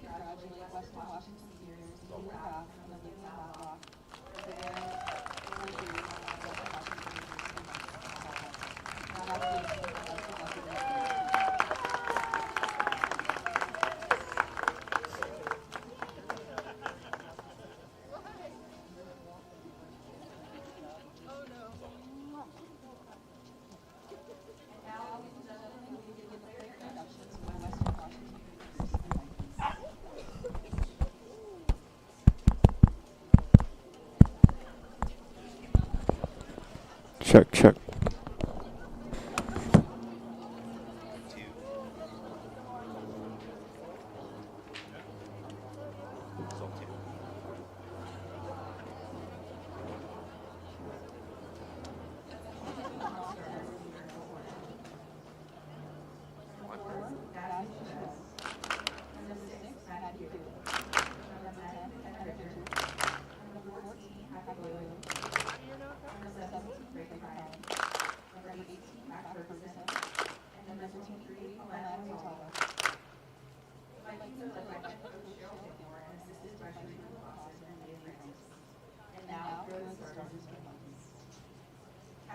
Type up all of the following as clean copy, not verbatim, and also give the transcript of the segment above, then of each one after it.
congratulate Western Washington Seniors Lee Raff and Olivia Matlock for their debut at Western Washington Seniors. Congratulations, Check, check.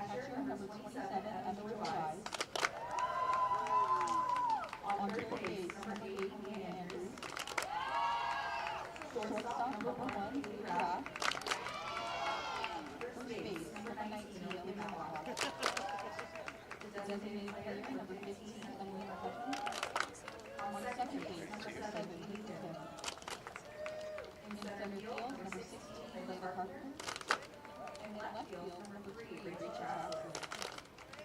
catcher number 27, Emily Wise. On third base, number 8, Ian Andrews. Shortstop, number 1, Lee Raff. First base, number 19, Olivia Matlock. Designated player, number 15, Emily Hutchins. On second base, number 7, Lee Kim. In center field, number 16, Olivia Parker. In left field, number 3, Rachel Chasler.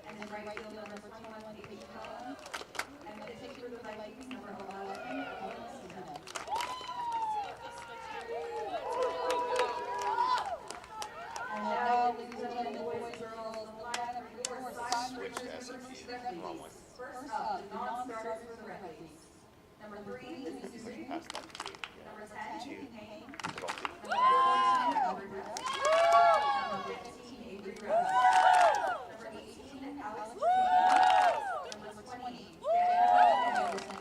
And in right field, number 21, Paige Collins. And the pitcher for the Vikings, number 11, Ellen Zuna. And now, ladies and gentlemen, boys and girls, the lineup for switch to SFU. First up, the non-starters for the Red Wings. Number 3, Lizzie Susan. Number 10, June Payne. Number 14, Albert Brett. Number 15, Avery Rose. Number 18, Alex McKay. Number 20, Daniel Anderson.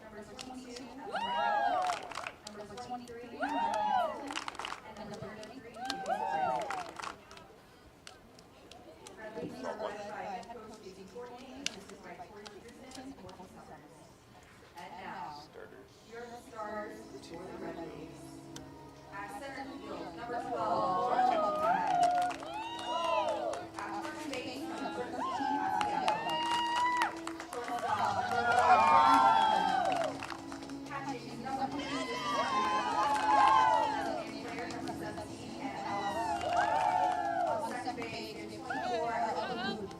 Number 22, Ellen Randall. Number 23, Matthew Hamilton. And number 33, James Gray. Red Wings are led by head coach Stacey Courtney, assisted by Tori Peterson and Courtney Summers. And now, your starters for the Red Wings. At center field, number 12, Jordan Time. At first base, number 13, Asiel. Shortstop, number 1, catching number 2, designated player number 17, and Alice. On second base, 24, Ellen Booth.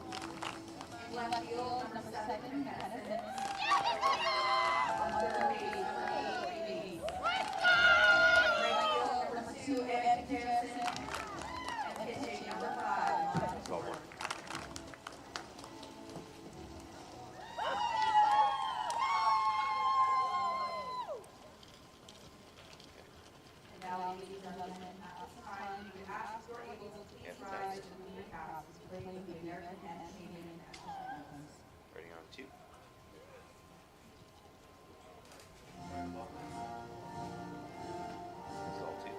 In left field, number 7, Madison Simmons. On third base, number 8, Bailey. Right field, number 2, Evan Harrison. And pitching, number 5, Michael Short. And now, ladies and gentlemen, at this time, we ask you are able to please rise to the leader caps displaying the American and Canadian national anthems. Ready on 2. Result 2.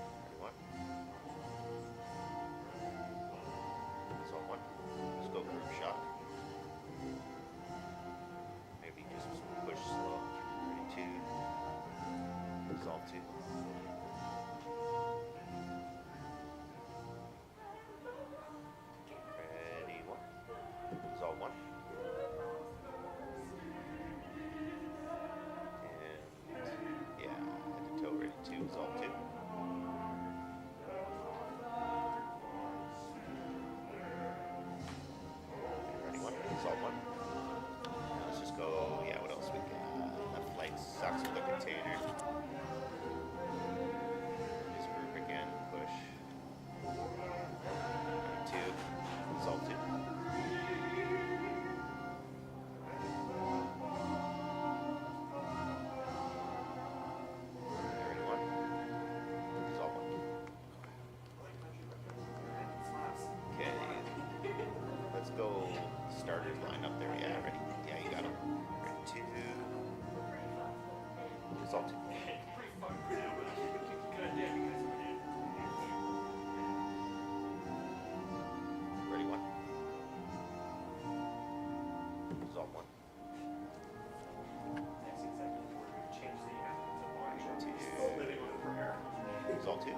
Ready 1. Result 1. Let's go group shot. Maybe just push slow. Ready 2. Result 2. Ready 1. Result 1. And yeah, head to toe. Ready 2. Result 2. Ready 1. Result 1. Now let's just go. Yeah, what else we got? Left light sucks for the container. Just group again. Push. Ready 2. Result 2. Ready 1. Result Result 2. Ready 1. Result 1. 2. Result 2.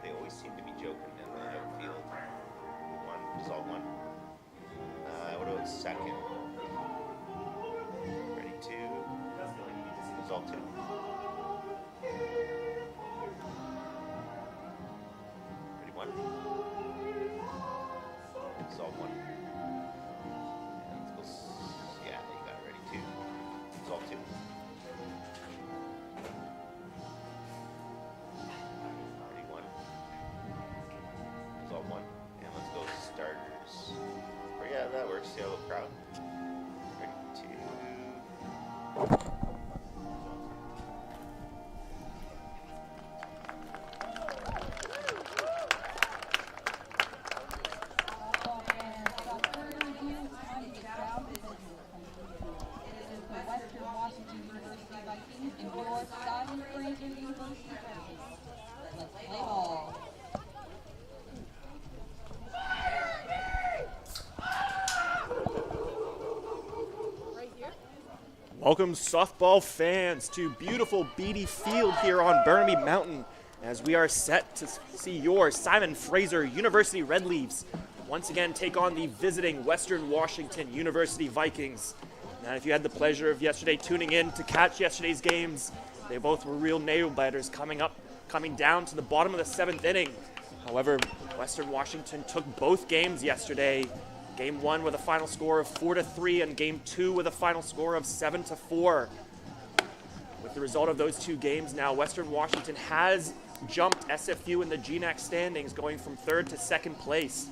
They always seem to be joking in the outfield. 1. Result 1. What about second? Ready 2. Result 2. Ready 1. Result 1. And let's go. Yeah, you got it. Ready 2. Result 2. Ready 1. Result 1. And let's go starters. Or yeah, that works. See a little crowd. Ready 2. Welcome softball fans to beautiful Beatty Field here on Burnaby Mountain as we are set to see your Simon Fraser University Red Leaves once again take on the visiting Western Washington University Vikings. Now, if you had the pleasure of yesterday tuning in to catch yesterday's games, they both were real nail-biters coming down to the bottom of the 7th inning. However, Western Washington took both games yesterday. Game 1 with a final score of 4-3 and Game 2 with a final score of 7-4. With the result of those two games now, Western Washington has jumped SFU in the GNAC standings, going from 3rd to 2nd place.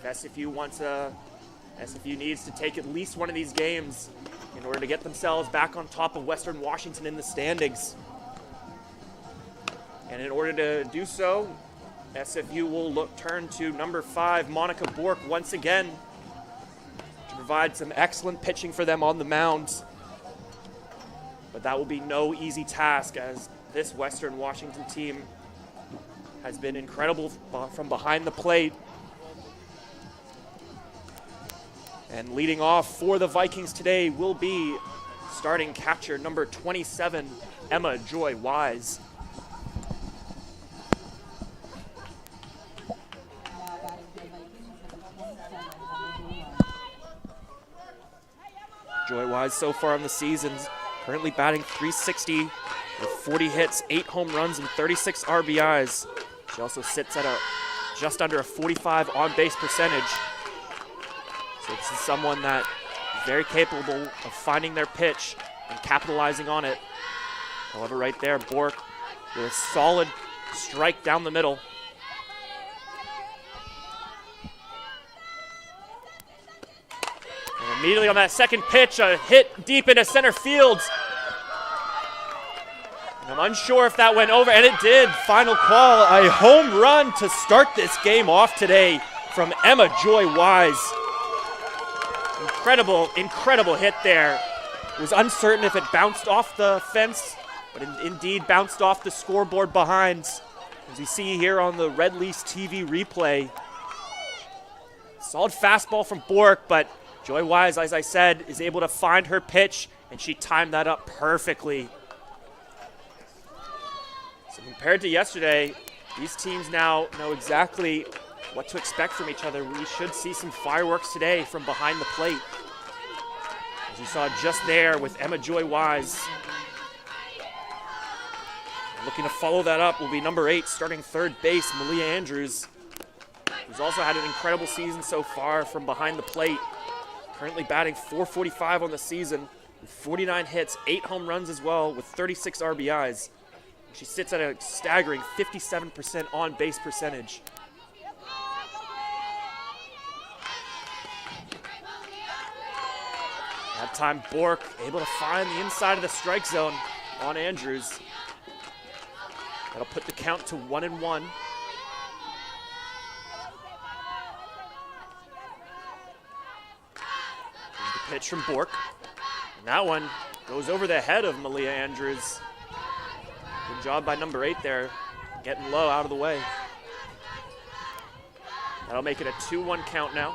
If SFU needs to take at least one of these games in order to get themselves back on top of Western Washington in the standings. And in order to do so, SFU will turn to number 5, Monica Bork, once again, provide some excellent pitching for them on the mound. But that will be no easy task, as this Western Washington team has been incredible from behind the plate. And leading off for the Vikings today will be starting catcher number 27, Emma Joy Wise. Joy Wise so far on the season, currently batting .360 with 40 hits, 8 home runs, and 36 RBIs. She also sits at just under a 45 on-base percentage. So this is someone that is very capable of finding their pitch and capitalizing on it. However, right there, Bork with a solid strike down the middle. Immediately on that second pitch, a hit deep into center field. And I'm unsure if that went over, and it did. Final call, a home run to start this game off today from Emma Joy Wise. Incredible hit there. It was uncertain if it bounced off the fence, but it indeed bounced off the scoreboard behind. As we see here on the Red Leafs TV replay. Solid fastball from Bork, but Joy Wise, as I said, is able to find her pitch, and she timed that up perfectly. So compared to yesterday, these teams now know exactly what to expect from each other. We should see some fireworks today from behind the plate. As you saw just there with Emma Joy Wise. Looking to follow that up will be number 8, starting third base, Malia Andrews, who's also had an incredible season so far from behind the plate. Currently batting .445 on the season, with 49 hits, 8 home runs as well, with 36 RBIs. She sits at a staggering 57% on-base percentage. That time, Bork able to find the inside of the strike zone on Andrews. That'll put the count to 1-1. pitch from Bork. And that one goes over the head of Malia Andrews. Good job by number 8 there, getting low out of the way. That'll make it a 2-1 count now.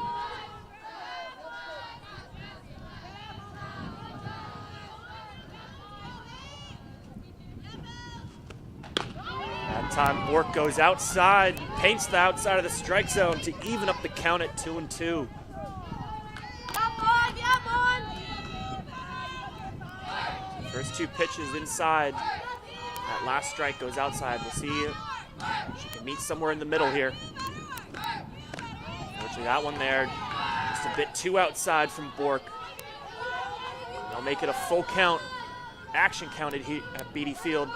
That time Bork goes outside, paints the outside of the strike zone to even up the count at 2-2. First 2 pitches inside. That last strike goes outside. We'll see if she can meet somewhere in the middle here. Unfortunately, that one there, just a bit too outside from Bork. They'll make it a full count, action counted here at Beatty Field.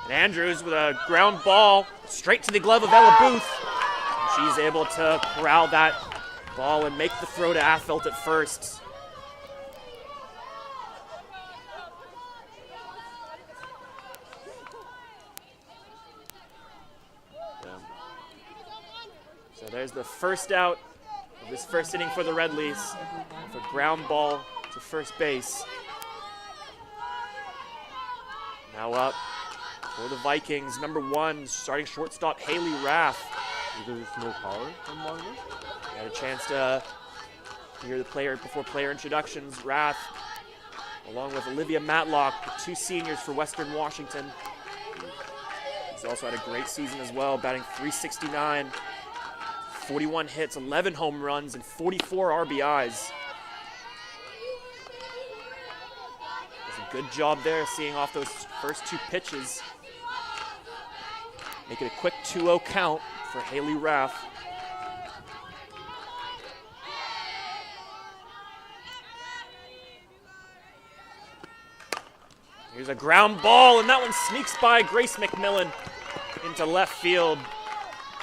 And Andrews with a ground ball straight to the glove of Ella Booth. And she's able to corral that ball and make the throw to Affelt at first. So there's the first out of this first inning for the Red Leafs with a ground ball to first base. Now up for the Vikings, number 1, starting shortstop Haley Raff. There's no caller from Marvin? Got a chance to hear the player before player introductions. Raff, along with Olivia Matlock, the 2 seniors for Western Washington. He's also had a great season as well, batting .369, 41 hits, 11 home runs, and 44 RBIs. Does a good job there seeing off those first 2 pitches. Make it a quick 2-0 count for Haley Raff. Here's a ground ball, and that one sneaks by Grace McMillan into left field.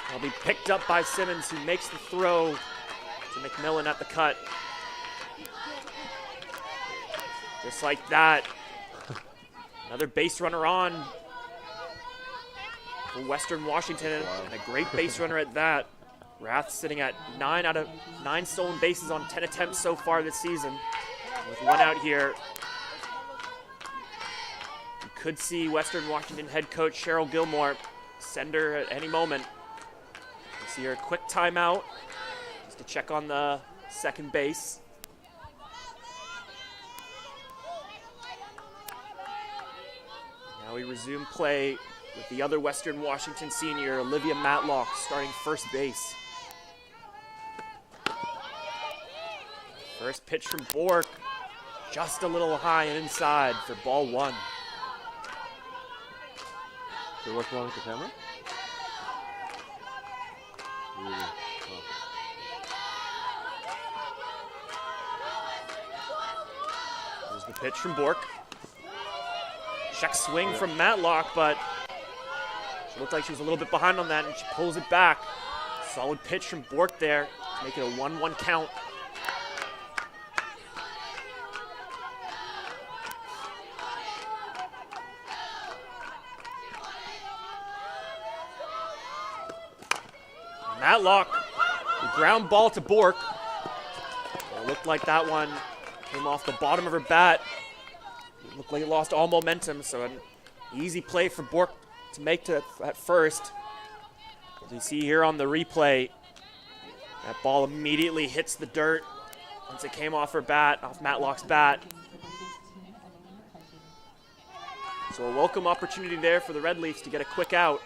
It'll be picked up by Simmons, who makes the throw to McMillan at the cut. Just like that. Another base runner on for Western Washington, and a great base runner at that. Rath sitting at 9 out of 9 stolen bases on 10 attempts so far this season. With 1 out here, you could see Western Washington head coach Cheryl Gilmore send her at any moment. You see her quick timeout just to check on the second base. Now we resume play with the other Western Washington senior, Olivia Matlock, starting first base. First pitch from Bork, just a little high and inside for ball 1. So what's wrong with the camera? There's the pitch from Bork. Check swing from Matlock, but she looked like she was a little bit behind on that, and she pulls it back. Solid pitch from Bork there to make it a 1-1 count. Matlock, the ground ball to Bork. It looked like that one came off the bottom of her bat. It looked like it lost all momentum, so an easy play for Bork to make at first. As you see here on the replay, that ball immediately hits the dirt once it came off her bat, off Matlock's bat. So a welcome opportunity there for the Red Leafs to get a quick out.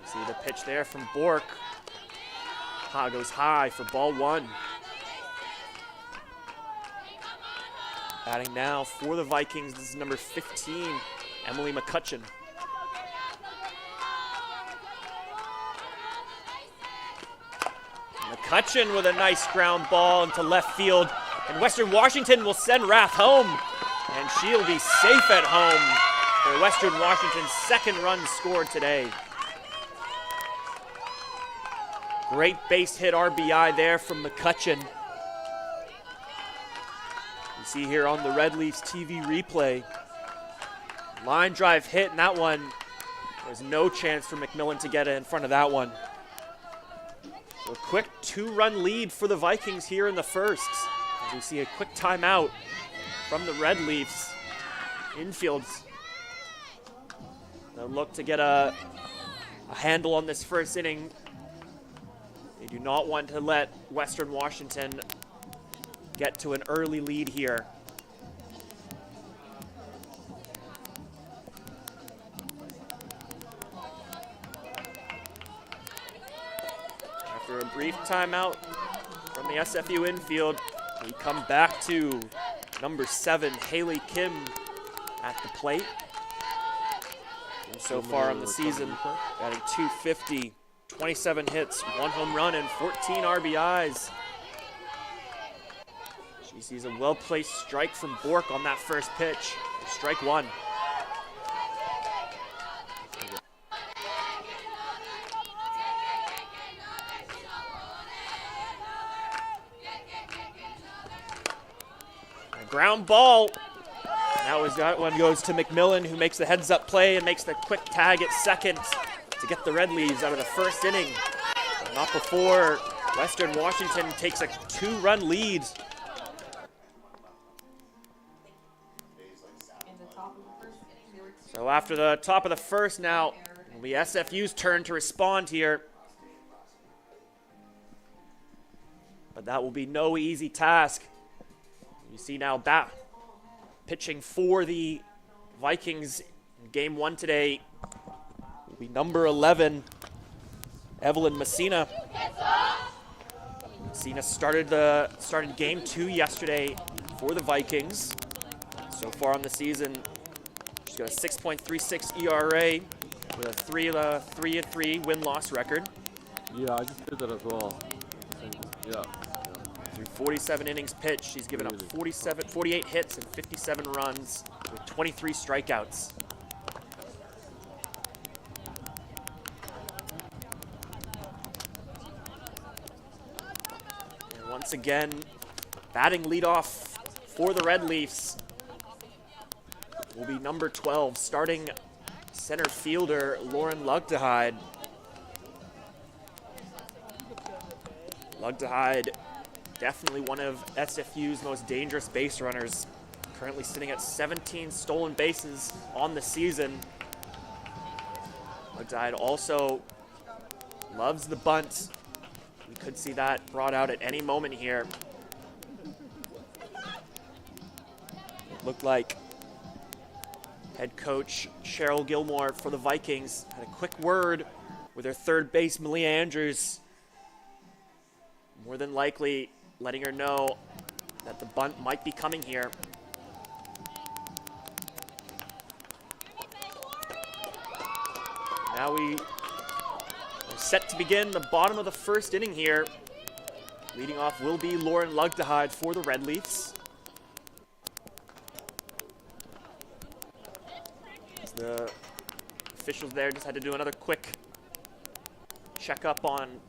You see the pitch there from Bork. Goes high for ball 1. Batting now for the Vikings, this is number 15, Emily McCutcheon. McCutcheon with a nice ground ball into left field, and Western Washington will send Rath home, and she'll be safe at home for Western Washington's second run scored today. Great base hit RBI there from McCutcheon. You see here on the Red Leafs TV replay, Line drive hit, and that one, there's no chance for McMillan to get in front of that one. So a quick 2-run lead for the Vikings here in the first. As we see a quick timeout from the Red Leafs. Infields. They'll look to get a handle on this first inning. They do not want to let Western Washington get to an early lead here. After a brief timeout from the SFU infield, we come back to number 7, Haley Kim at the plate. And so far on the season, batting .250, 27 hits, 1 home run, and 14 RBIs. She sees a well-placed strike from Bork on that first pitch. Strike 1. A ground ball. That one goes to McMillan, who makes the heads-up play and makes the quick tag at second to get the Red Leaves out of the first inning. But not before Western Washington takes a 2-run lead. So after the top of the first now, it'll be SFU's turn to respond here. But that will be no easy task. You see now pitching for the Vikings in game 1 today will be number 11, Evelyn Messina. Messina started game 2 yesterday for the Vikings. So far on the season, she's got a 6.36 ERA with a 3-3 win-loss record. Yeah, I just did that as well. Yeah. Through 47 innings pitched, she's given up 48 hits and 57 runs with 23 strikeouts. And once again, batting leadoff for the Red Leafs will be number 12, starting center fielder Lauren Lugdehide. Lugdehide, definitely one of SFU's most dangerous base runners, currently sitting at 17 stolen bases on the season. Lugdehide also loves the bunt. We could see that brought out at any moment here. It looked like head coach Cheryl Gilmore for the Vikings had a quick word with her third base, Malia Andrews. More than likely letting her know that the bunt might be coming here. Now we are set to begin the bottom of the first inning here. Leading off will be Lauren Lugdehide for the Red Leafs. The officials there just had to do another quick check-up on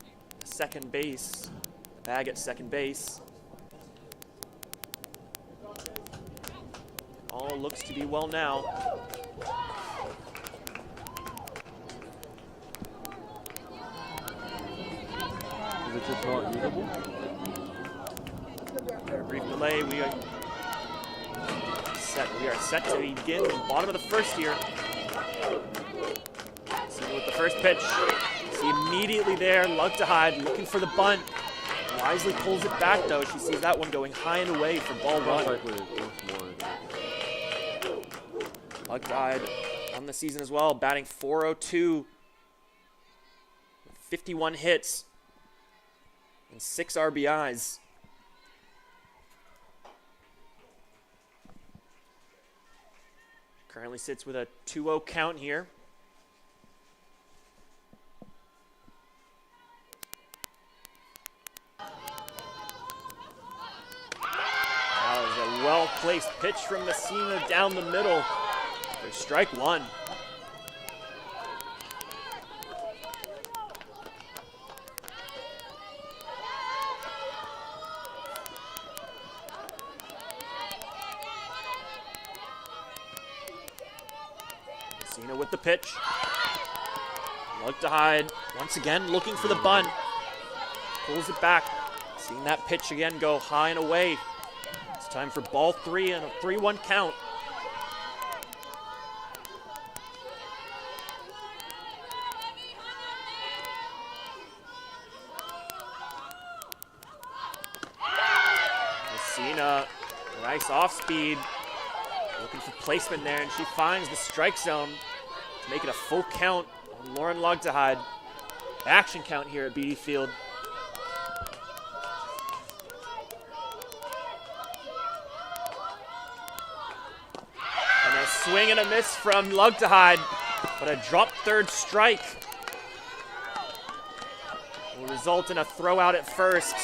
second base. The bag at second base. All looks to be well now. Is it just not usable? After a brief delay, we are set to begin the bottom of the first here. See with the first pitch. See immediately there, Lugdehide looking for the bunt. Wisely pulls it back though. She sees that one going high and away for ball 1. Lugdehide on the season as well, batting .402, 51 hits and 6 RBIs. Currently sits with a 2-0 count here. That was a well-placed pitch from Messina down the middle for strike 1. Messina with the pitch. Look to hide. Once again, looking for the bunt. Pulls it back. Seeing that pitch again go high and away. It's time for ball 3 and a 3-1 count. Messina, nice off speed. Looking for placement there, and she finds the strike zone to make it a full count on Lauren Lugtahide. Action count here at Beatty Field. And a swing and a miss from Lugtahide, but a drop third strike will result in a throw out at first.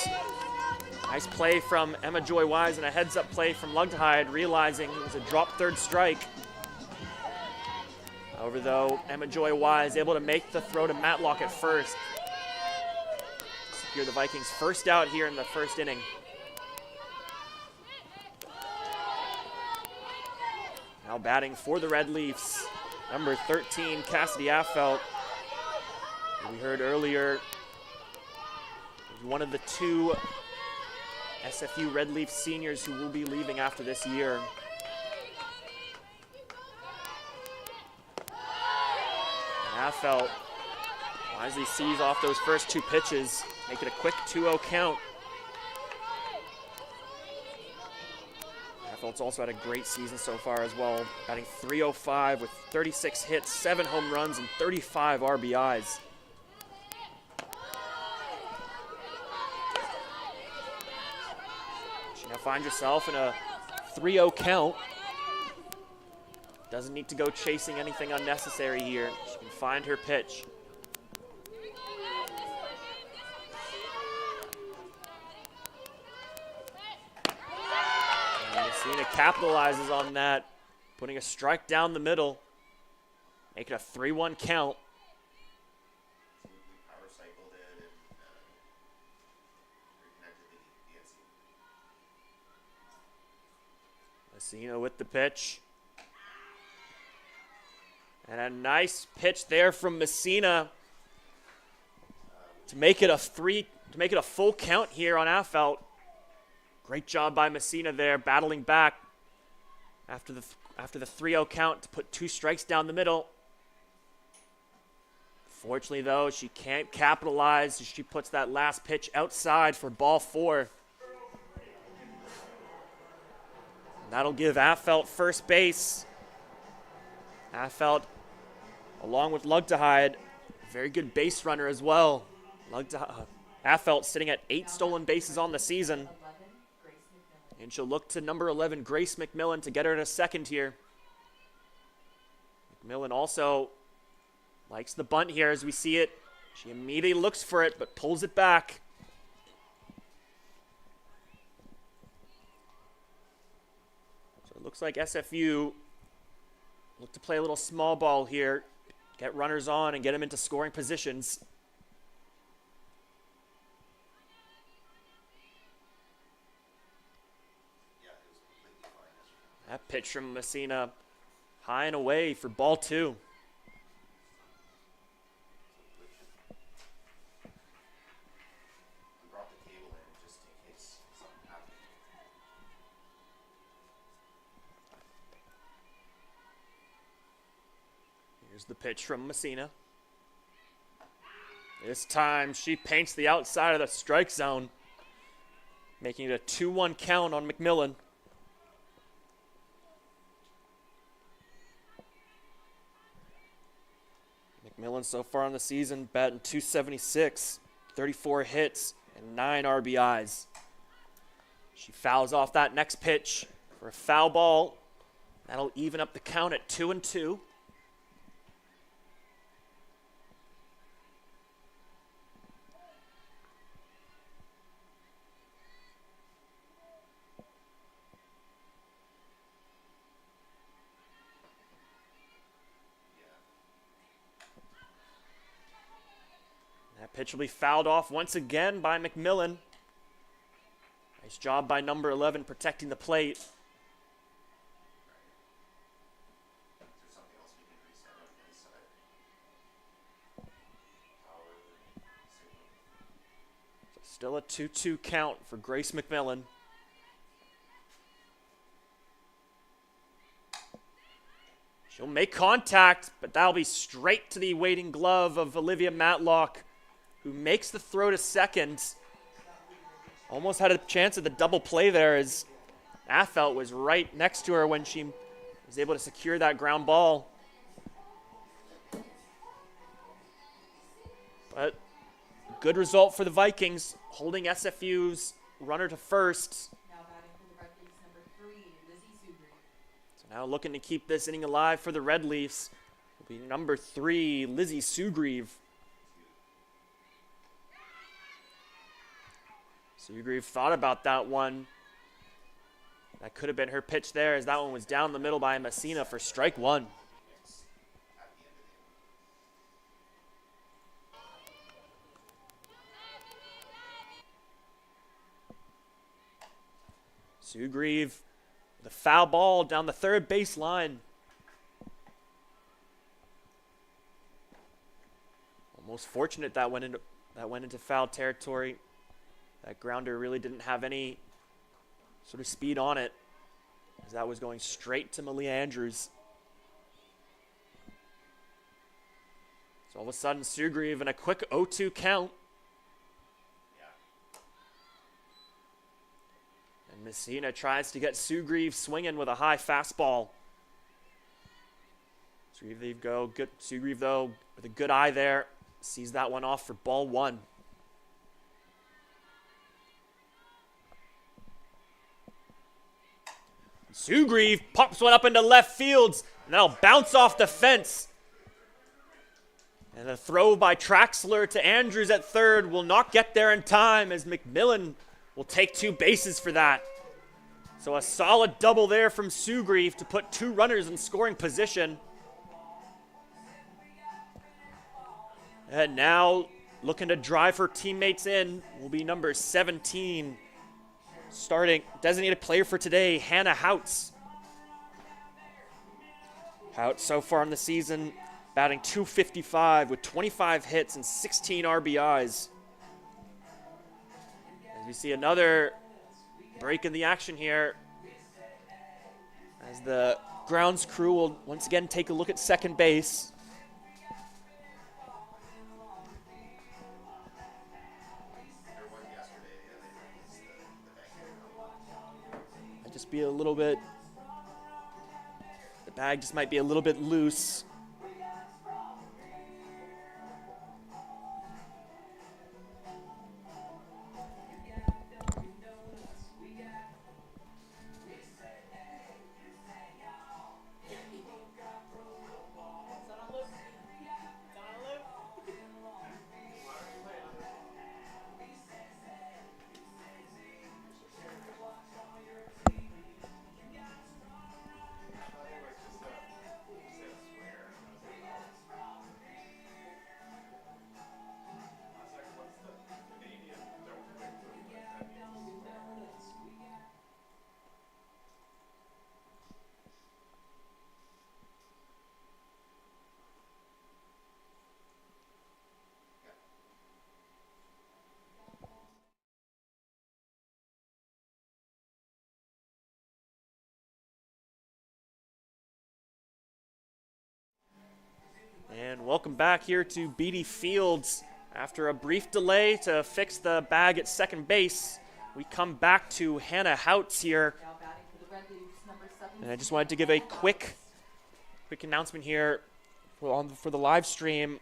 Nice play from Emma Joy Wise and a heads-up play from Lugtahide, realizing it was a drop third strike. However, though, Emma Joy Wise able to make the throw to Matlock at first. Secure the Vikings' first out here in the first inning. Now batting for the Red Leafs, number 13, Cassidy Affelt. We heard earlier, one of the 2 SFU Red Leaf seniors who will be leaving after this year. And Affelt wisely sees off those first 2 pitches, make it a quick 2-0 count. Affelt's also had a great season so far as well, batting .305 with 36 hits, 7 home runs, and 35 RBIs. Now find yourself in a 3-0 count. Doesn't need to go chasing anything unnecessary here. She can find her pitch. And Messina capitalizes on that, putting a strike down the middle. Make it a 3-1 count. Messina with the pitch. And a nice pitch there from Messina to make it a full count here on Affelt. Great job by Messina there, battling back after the 3-0 count to put 2 strikes down the middle. Fortunately, though, she can't capitalize as she puts that last pitch outside for ball 4. That'll give Affelt first base. Affelt, along with Lugtahide, very good base runner as well. Affelt sitting at 8 stolen bases on the season. And she'll look to number 11, Grace McMillan, to get her to second here. McMillan also likes the bunt here as we see it. She immediately looks for it, but pulls it back. It looks like SFU look to play a little small ball here, get runners on and get them into scoring positions. That pitch from Messina, high and away for ball 2. Here's the pitch from Messina. This time she paints the outside of the strike zone, making it a 2-1 count on McMillan. McMillan so far on the season batting .276, 34 hits, and 9 RBIs. She fouls off that next pitch for a foul ball. That'll even up the count at 2-2. That pitch will be fouled off once again by McMillan. Nice job by number 11 protecting the plate. Still a 2-2 count for Grace McMillan. She'll make contact, but that'll be straight to the waiting glove of Olivia Matlock, who makes the throw to second. Almost had a chance at the double play there as Affelt was right next to her when she was able to secure that ground ball. But good result for the Vikings, holding SFU's runner to first. Now batting for the Red Leafs, number 3, Lizzie Sugri. So now looking to keep this inning alive for the Red Leafs will be number 3, Lizzie Sugrieve. Sugrieve thought about that one. That could have been her pitch there, as that one was down the middle by Messina for strike 1. Sugrieve, the foul ball down the third baseline. Almost fortunate that went into foul territory. That grounder really didn't have any sort of speed on it, as that was going straight to Malia Andrews. So all of a sudden, Sugrieve in a quick 0-2 count. And Messina tries to get Sugrieve swinging with a high fastball. Sugrieve, though, with a good eye there, sees that one off for ball 1. Sugrieve pops one up into left field, and that'll bounce off the fence. And a throw by Traxler to Andrews at third will not get there in time, as McMillan will take 2 bases for that. So a solid double there from Sugrieve to put 2 runners in scoring position. And now looking to drive her teammates in will be number 17. Starting designated player for today, Hannah Houts. Houts so far in the season batting .255 with 25 hits and 16 RBIs. As we see another break in the action here, as the grounds crew will once again take a look at second base. Be a little bit, the bag just might be a little bit loose. And welcome back here to Beatty Fields. After a brief delay to fix the bag at second base, we come back to Hannah Houts here. Now batting for the Red Leafs, number 17. And I just wanted to give a quick announcement here for the live stream.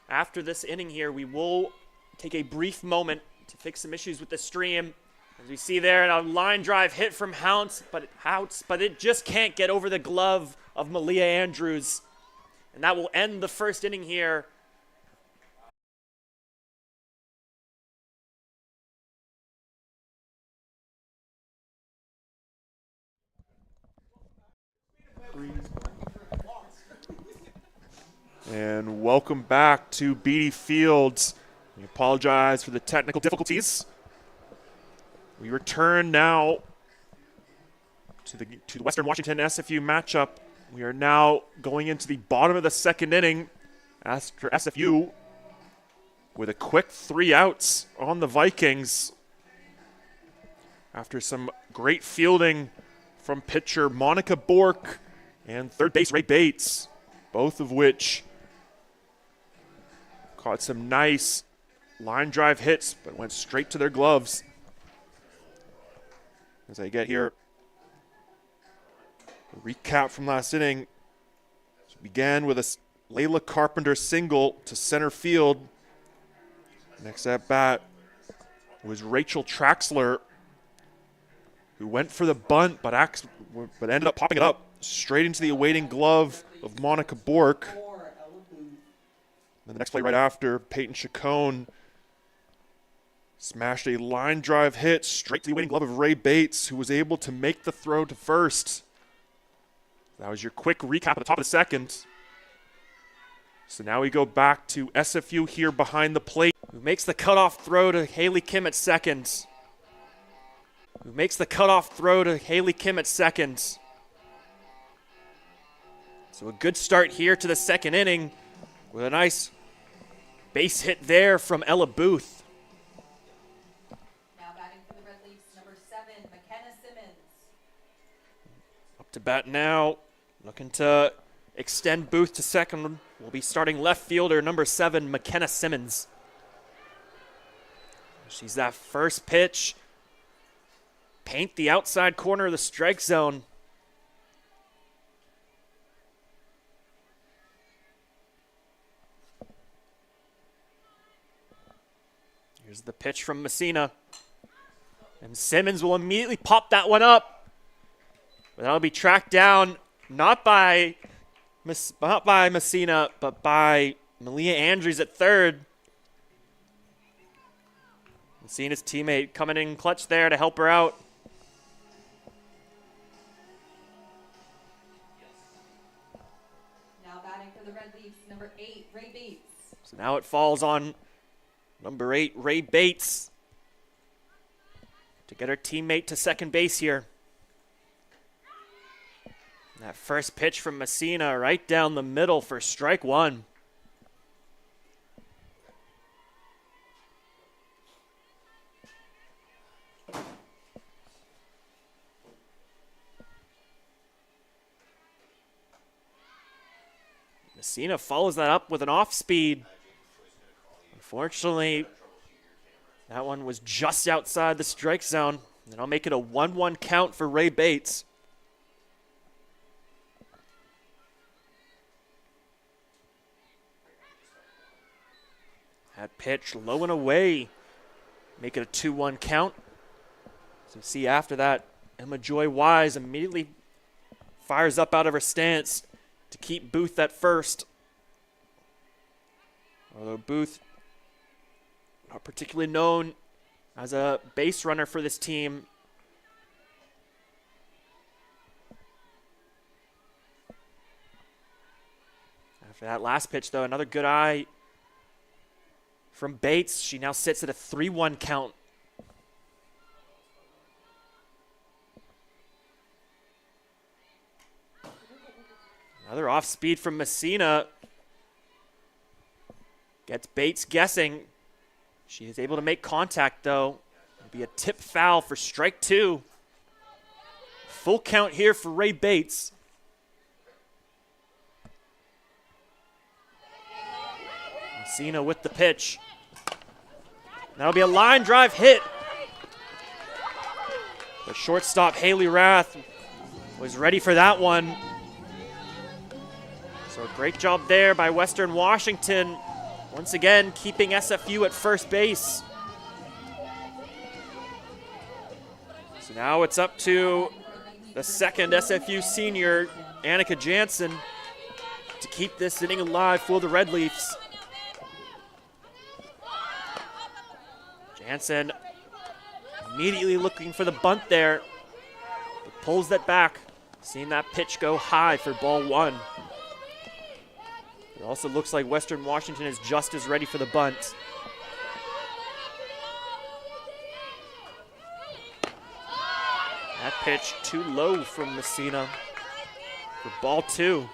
After this inning here, we will take a brief moment to fix some issues with the stream. As we see there, a line drive hit from Houts, but it just can't get over the glove of Malia Andrews. And that will end the first inning here. And welcome back to Beatty Fields. We apologize for the technical difficulties. We return now to the Western Washington SFU matchup. We are now going into the bottom of the second inning after SFU with a quick 3 outs on the Vikings after some great fielding from pitcher Monica Bork and third base Ray Bates, both of which caught some nice line drive hits but went straight to their gloves. As I get here, a recap from last inning. So began with a Layla Carpenter single to center field. Next at bat was Rachel Traxler, who went for the bunt but ended up popping it up straight into the awaiting glove of Monica Bork. And the next play right after, Peyton Chacon smashed a line drive hit straight to the awaiting glove of Ray Bates, who was able to make the throw to first. That was your quick recap at the top of the second. So now we go back to SFU here behind the plate, who makes the cutoff throw to Haley Kim at second. So a good start here to the second inning with a nice base hit there from Ella Booth. Now batting for the Red Leafs, number 7, McKenna Simmons. Up to bat now, looking to extend Booth to second. Will be starting left fielder number 7, McKenna Simmons. She's that first pitch. Paint the outside corner of the strike zone. Here's the pitch from Messina. And Simmons will immediately pop that one up. But that'll be tracked down not by Messina, but by Malia Andrews at third. Messina's teammate coming in clutch there to help her out. Now batting for the Red Leafs, number 8, Ray Bates. So now it falls on number 8, Ray Bates, to get her teammate to second base here. That first pitch from Messina right down the middle for strike one. Messina follows that up with an off speed. Unfortunately, that one was just outside the strike zone. And I'll make it a 1-1 count for Ray Bates. That pitch low and away. Make it a 2-1 count. So see after that, Emma Joy Wise immediately fires up out of her stance to keep Booth at first. Although Booth, not particularly known as a base runner for this team. After that last pitch, though, another good eye from Bates. She now sits at a 3-1 count. Another off speed from Messina. Gets Bates guessing. She is able to make contact, though. It'll be a tip foul for strike two. Full count here for Ray Bates. Messina with the pitch. That'll be a line drive hit. The shortstop, Haley Rath, was ready for that one. So a great job there by Western Washington. Once again, keeping SFU at first base. So now it's up to the second SFU senior, Annika Jansen, to keep this inning alive for the Red Leafs. Jansen immediately looking for the bunt there, but pulls that back, seeing that pitch go high for ball one. It also looks like Western Washington is just as ready for the bunt. That pitch too low from Messina for ball two.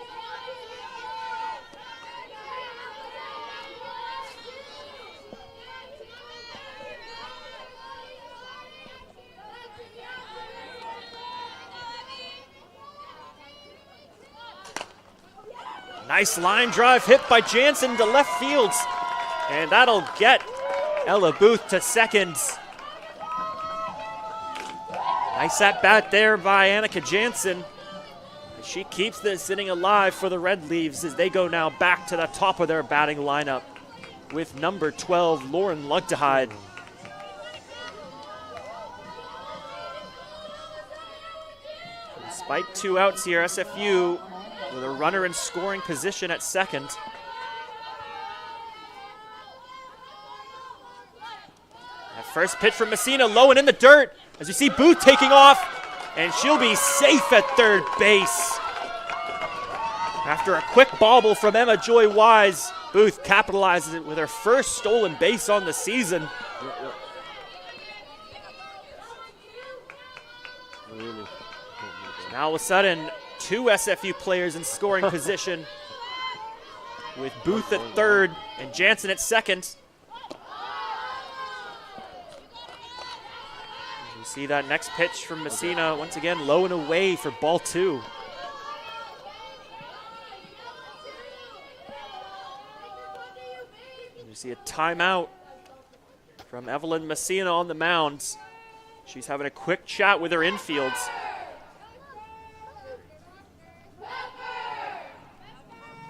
Nice line drive hit by Jansen to left field. And that'll get Ella Booth to second. Nice at bat there by Annika Jansen. She keeps this inning alive for the Red Leaves as they go now back to the top of their batting lineup with number 12, Lauren Lugdehyde. Despite 2 outs here, SFU with a runner in scoring position at second. That first pitch from Messina, low and in the dirt, as you see Booth taking off, and she'll be safe at third base. After a quick bobble from Emma Joy Wise, Booth capitalizes it with her first stolen base on the season. Really. Now all of a sudden, 2 SFU players in scoring position with Booth at third and Jansen at second. You see that next pitch from Messina, once again low and away for ball 2. You see a timeout from Evelyn Messina on the mound. She's having a quick chat with her infields.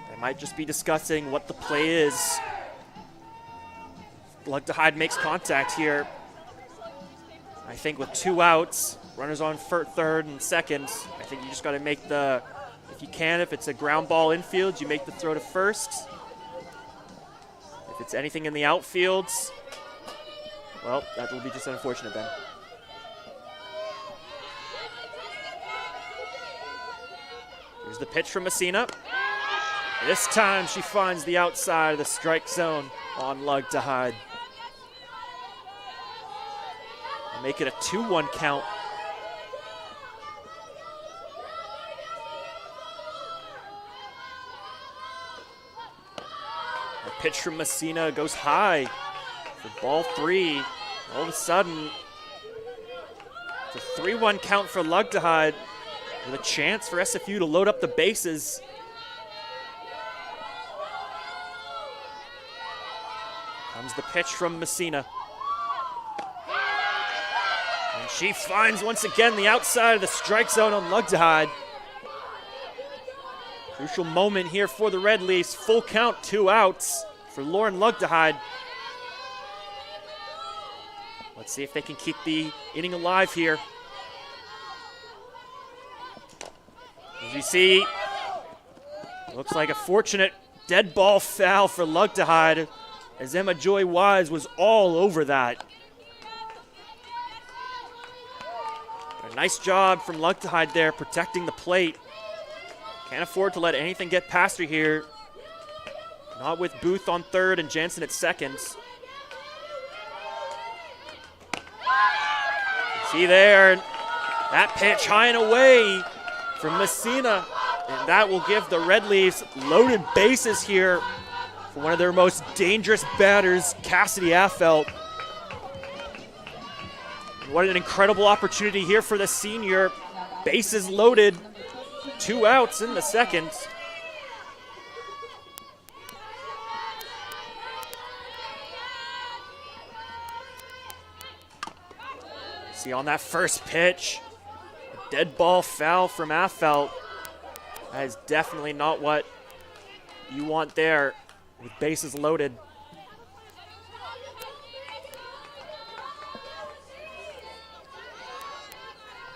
They might just be discussing what the play is. Lugdehyde makes contact here. I think with 2 outs, runners on third and second, I think you just got to make the, if you can, if it's a ground ball infield, you make the throw to first. If it's anything in the outfields, well, that will be just unfortunate then. Here's the pitch from Messina. This time she finds the outside of the strike zone on Lugdehyde. Make it a 2-1 count. A pitch from Messina goes high for ball 3. All of a sudden, it's a 3-1 count for Lugdehyde with a chance for SFU to load up the bases. Comes the pitch from Messina. And she finds once again the outside of the strike zone on Lugdehyde. Crucial moment here for the Red Leafs. Full count, 2 outs for Lauren Lugdehyde. Let's see if they can keep the inning alive here. As you see, looks like a fortunate dead ball foul for Lugdehyde, as Emma Joy Wise was all over that. A nice job from Lugdehyde there, protecting the plate. Can't afford to let anything get past her here. Not with Booth on third and Jansen at second. See there, that pitch high and away from Messina. And that will give the Red Leafs loaded bases here for one of their most dangerous batters, Cassidy Affelt. What an incredible opportunity here for the senior. Bases loaded, 2 outs in the second. See on that first pitch, a dead ball foul from Affelt. That is definitely not what you want there with bases loaded.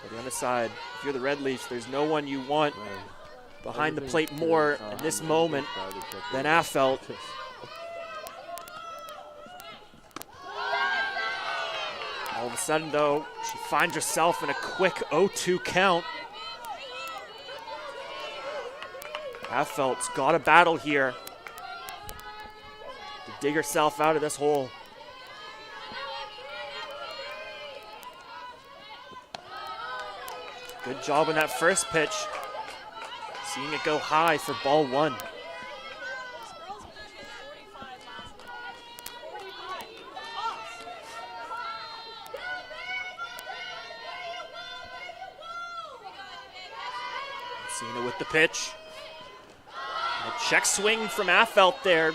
On the other side, if you're the Red Leafs, there's no one you want behind the plate more in this moment than Affelt. All of a sudden, though, she finds herself in a quick 0-2 count. Affelt's got a battle here to dig herself out of this hole. Good job on that first pitch. Seeing it go high for ball 1. Cena with the pitch. A check swing from Affelt there.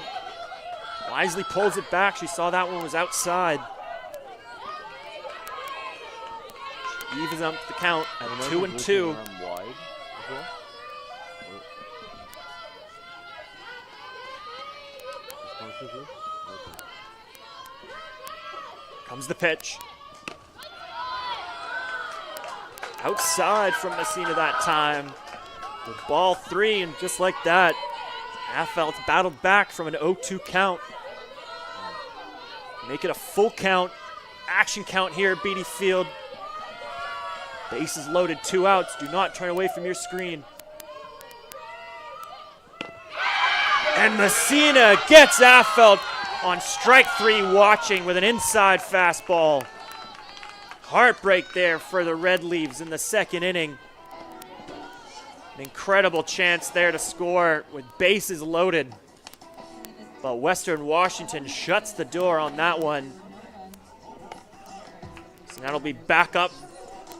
Wisely pulls it back. She saw that one was outside. Evens up the count at 2-2. Wide as well? Or- Comes the pitch. Outside from Messina that time. The ball 3, and just like that, Affelt battled back from an 0-2 count. Make it a full count, action count here at Beatty Field. Bases loaded, 2 outs. Do not turn away from your screen. And Messina gets Affelt on strike 3 watching with an inside fastball. Heartbreak there for the Red Leaves in the second inning. An incredible chance there to score with bases loaded. But Western Washington shuts the door on that one. So that'll be back up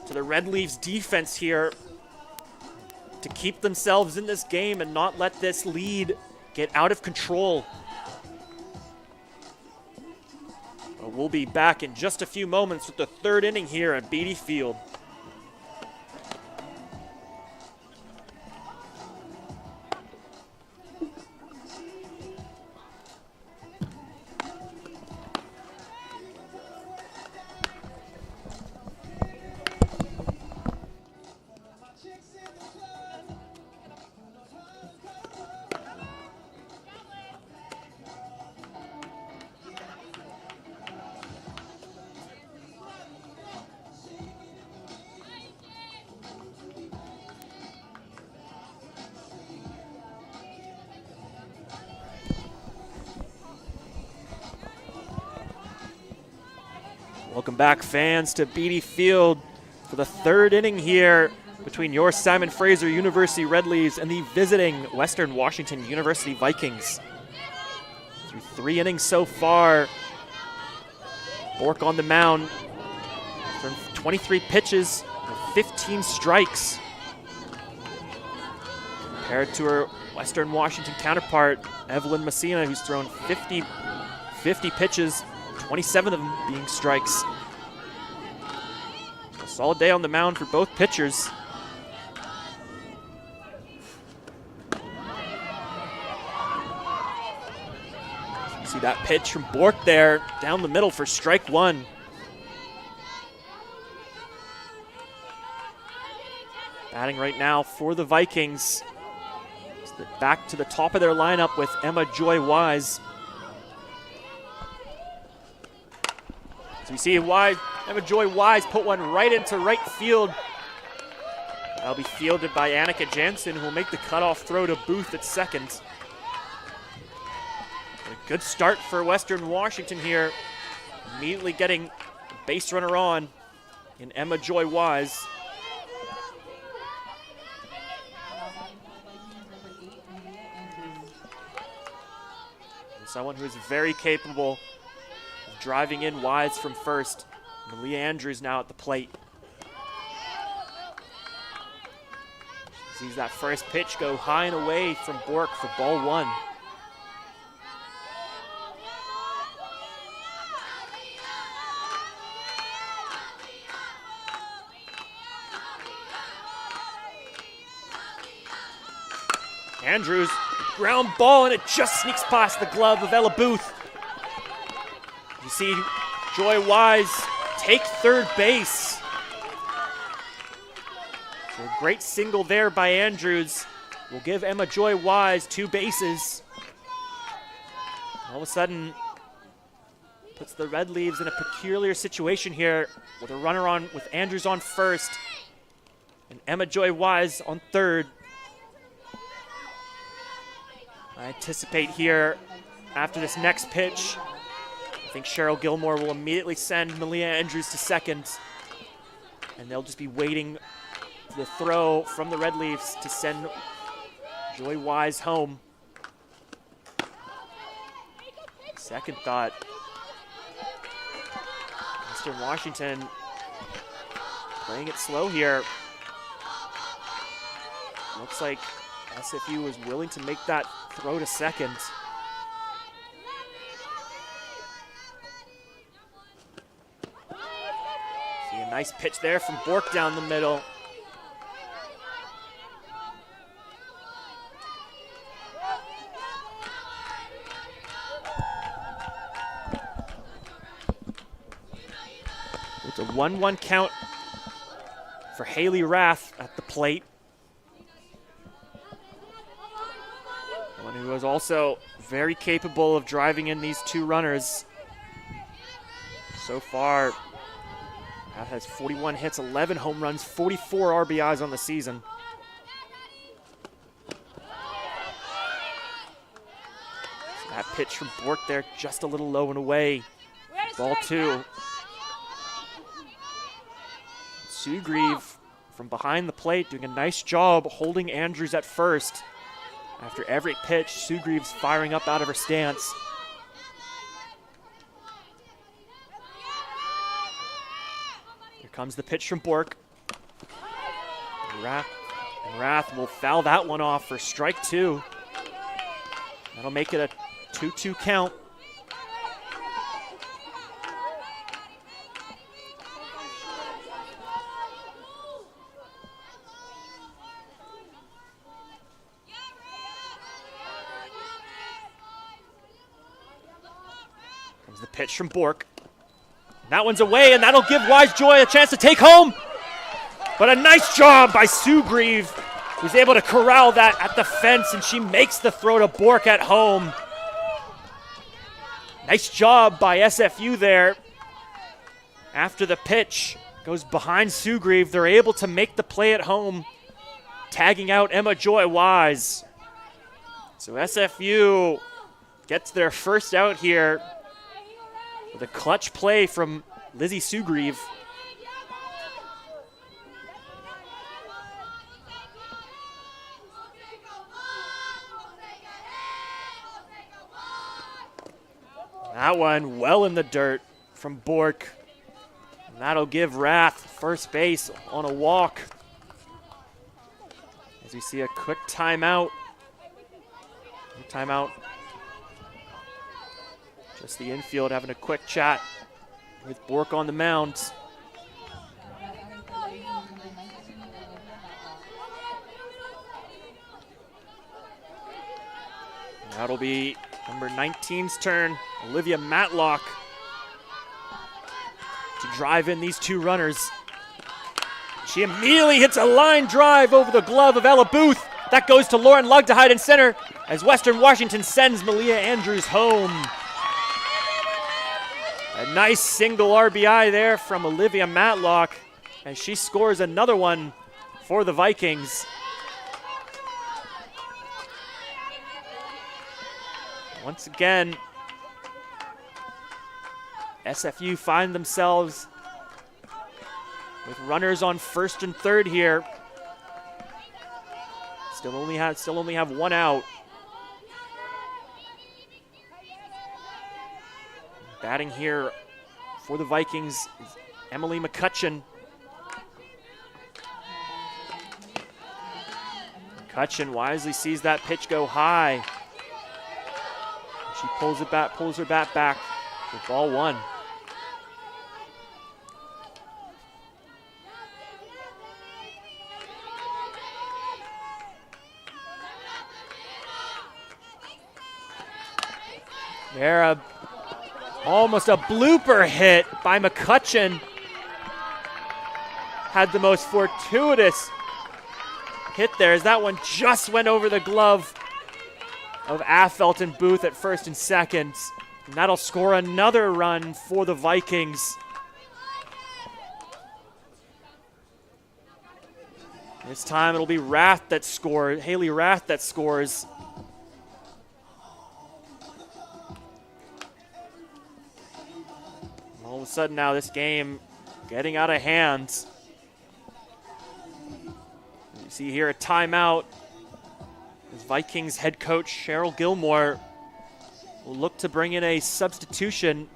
to the Red Leaves defense here to keep themselves in this game and not let this lead get out of control. But we'll be back in just a few moments with the third inning here at Beatty Field. Welcome back, fans, to Beatty Field for the third inning here between your Simon Fraser University Red Leaves and the visiting Western Washington University Vikings. Through 3 innings so far, Bork on the mound from 23 pitches with 15 strikes. Compared to her Western Washington counterpart, Evelyn Messina, who's thrown 50 pitches, 27 of them being strikes. A solid day on the mound for both pitchers. See that pitch from Bork there, down the middle for strike 1. Batting right now for the Vikings. Back to the top of their lineup with Emma Joy Wise. So we see Emma Joy Wise put one right into right field. That'll be fielded by Annika Jansen, who will make the cutoff throw to Booth at second. A good start for Western Washington here. Immediately getting a base runner on in Emma Joy Wise. Someone who is very capable of driving in Wise from first. Malia Andrews now at the plate. Sees that first pitch go high and away from Bork for ball 1. Andrews, ground ball, and it just sneaks past the glove of Ella Booth. You see Joy Wise take third base. So a great single there by Andrews will give Emma Joy Wise 2 bases. All of a sudden, puts the Red Leaves in a peculiar situation here with a runner on, with Andrews on first and Emma Joy Wise on third. I anticipate here, after this next pitch, I think Cheryl Gilmore will immediately send Malia Andrews to second, and they'll just be waiting for the throw from the Red Leaves to send Joy Wise home. Second thought, Western Washington playing it slow here. Looks like SFU was willing to make that throw to second. See a nice pitch there from Bork down the middle. It's a 1-1 count for Haley Rath at the plate. One who is also very capable of driving in these two runners. So far, Rath has 41 hits, 11 home runs, 44 RBIs on the season. So that pitch from Bork there, just a little low and away. Ball 2. Sugrieve from behind the plate doing a nice job holding Andrews at first. After every pitch, Sugrieve's firing up out of her stance. Here comes the pitch from Bork. Rath will foul that one off for strike 2. That'll make it a 2-2 count. The pitch from Bork. That one's away, and that'll give Wise Joy a chance to take home. But a nice job by Sugrieve, who's able to corral that at the fence, and she makes the throw to Bork at home. Nice job by SFU there. After the pitch goes behind Sugrieve, they're able to make the play at home, tagging out Emma Joy Wise. So SFU gets their first out here with a clutch play from Lizzie Sugrieve. That one well in the dirt from Bork. And that'll give Rath first base on a walk. As we see a quick timeout. Timeout. Just the infield having a quick chat with Bork on the mound. That'll be number 19's turn, Olivia Matlock, to drive in these two runners. She immediately hits a line drive over the glove of Ella Booth. That goes to Lauren Lugg to hide in center as Western Washington sends Malia Andrews home. A nice single RBI there from Olivia Matlock as she scores another one for the Vikings. Once again, SFU find themselves with runners on first and third here. Still only have one out. Batting here for the Vikings is Emily McCutcheon. McCutcheon wisely sees that pitch go high. She pulls her bat back for ball 1. There, almost a blooper hit by McCutcheon. Had the most fortuitous hit there as that one just went over the glove of Affelt and Booth at first and second. And that'll score another run for the Vikings. This time it'll be Rath that scores, Haley Rath that scores. All of a sudden now this game getting out of hand. You see here a timeout. As Vikings head coach Cheryl Gilmore will look to bring in a substitution.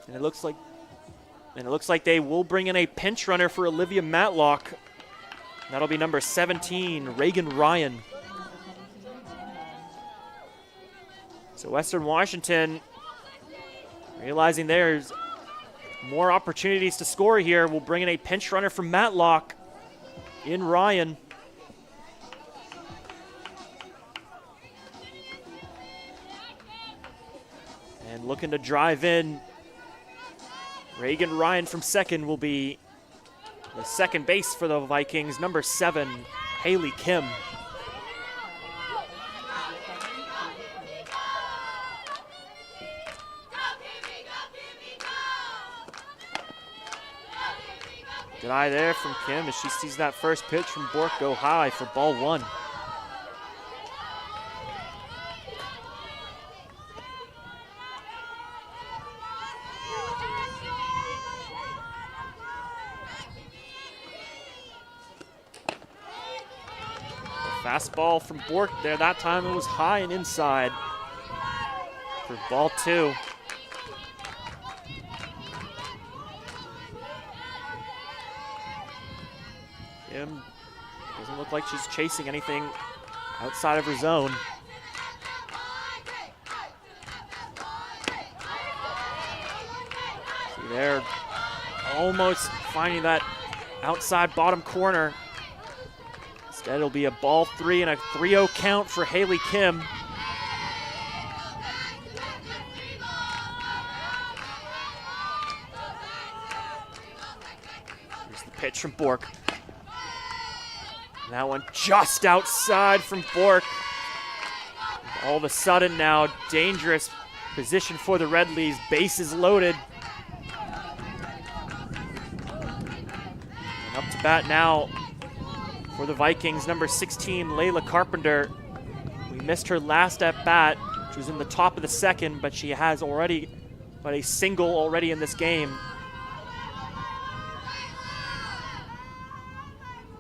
And it looks like they will bring in a pinch runner for Olivia Matlock. That'll be number 17, Reagan Ryan. So Western Washington, realizing there's more opportunities to score here, will bring in a pinch runner from Matlock in Ryan. And looking to drive in, Reagan Ryan from second will be the second base for the Vikings, number 7, Haley Kim. Good eye there from Kim as she sees that first pitch from Bork go high for ball 1. Fastball from Bork there. That time it was high and inside for ball 2. Kim doesn't look like she's chasing anything outside of her zone. See there, almost finding that outside bottom corner. Instead, it'll be a ball 3 and a 3-0 count for Haley Kim. Here's the pitch from Bork. That one just outside from Bork. All of a sudden now, dangerous position for the Red Leaves. Bases loaded. And up to bat now for the Vikings, number 16, Layla Carpenter. We missed her last at bat. She was in the top of the second, but she has already got a single already in this game.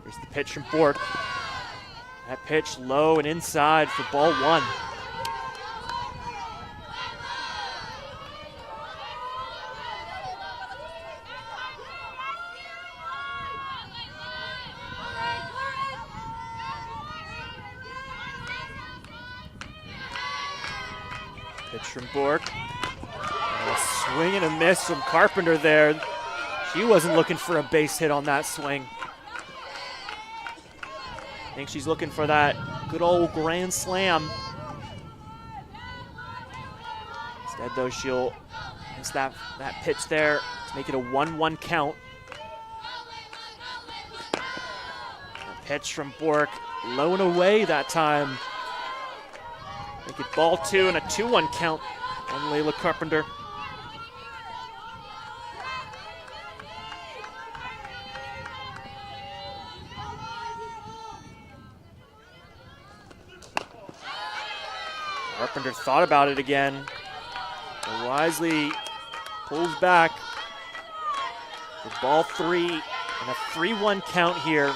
Here's the pitch from Bork. That pitch low and inside for ball 1. Pitch from Bork. And a swing and a miss from Carpenter there. She wasn't looking for a base hit on that swing. I think she's looking for that good old grand slam. Instead, though, she'll miss that pitch there to make it a 1-1 count. A pitch from Bork, low and away that time. Make it ball 2 and a 2-1 count on Layla Carpenter. Carpenter thought about it again, but wisely pulls back for ball 3 and a 3-1 count here.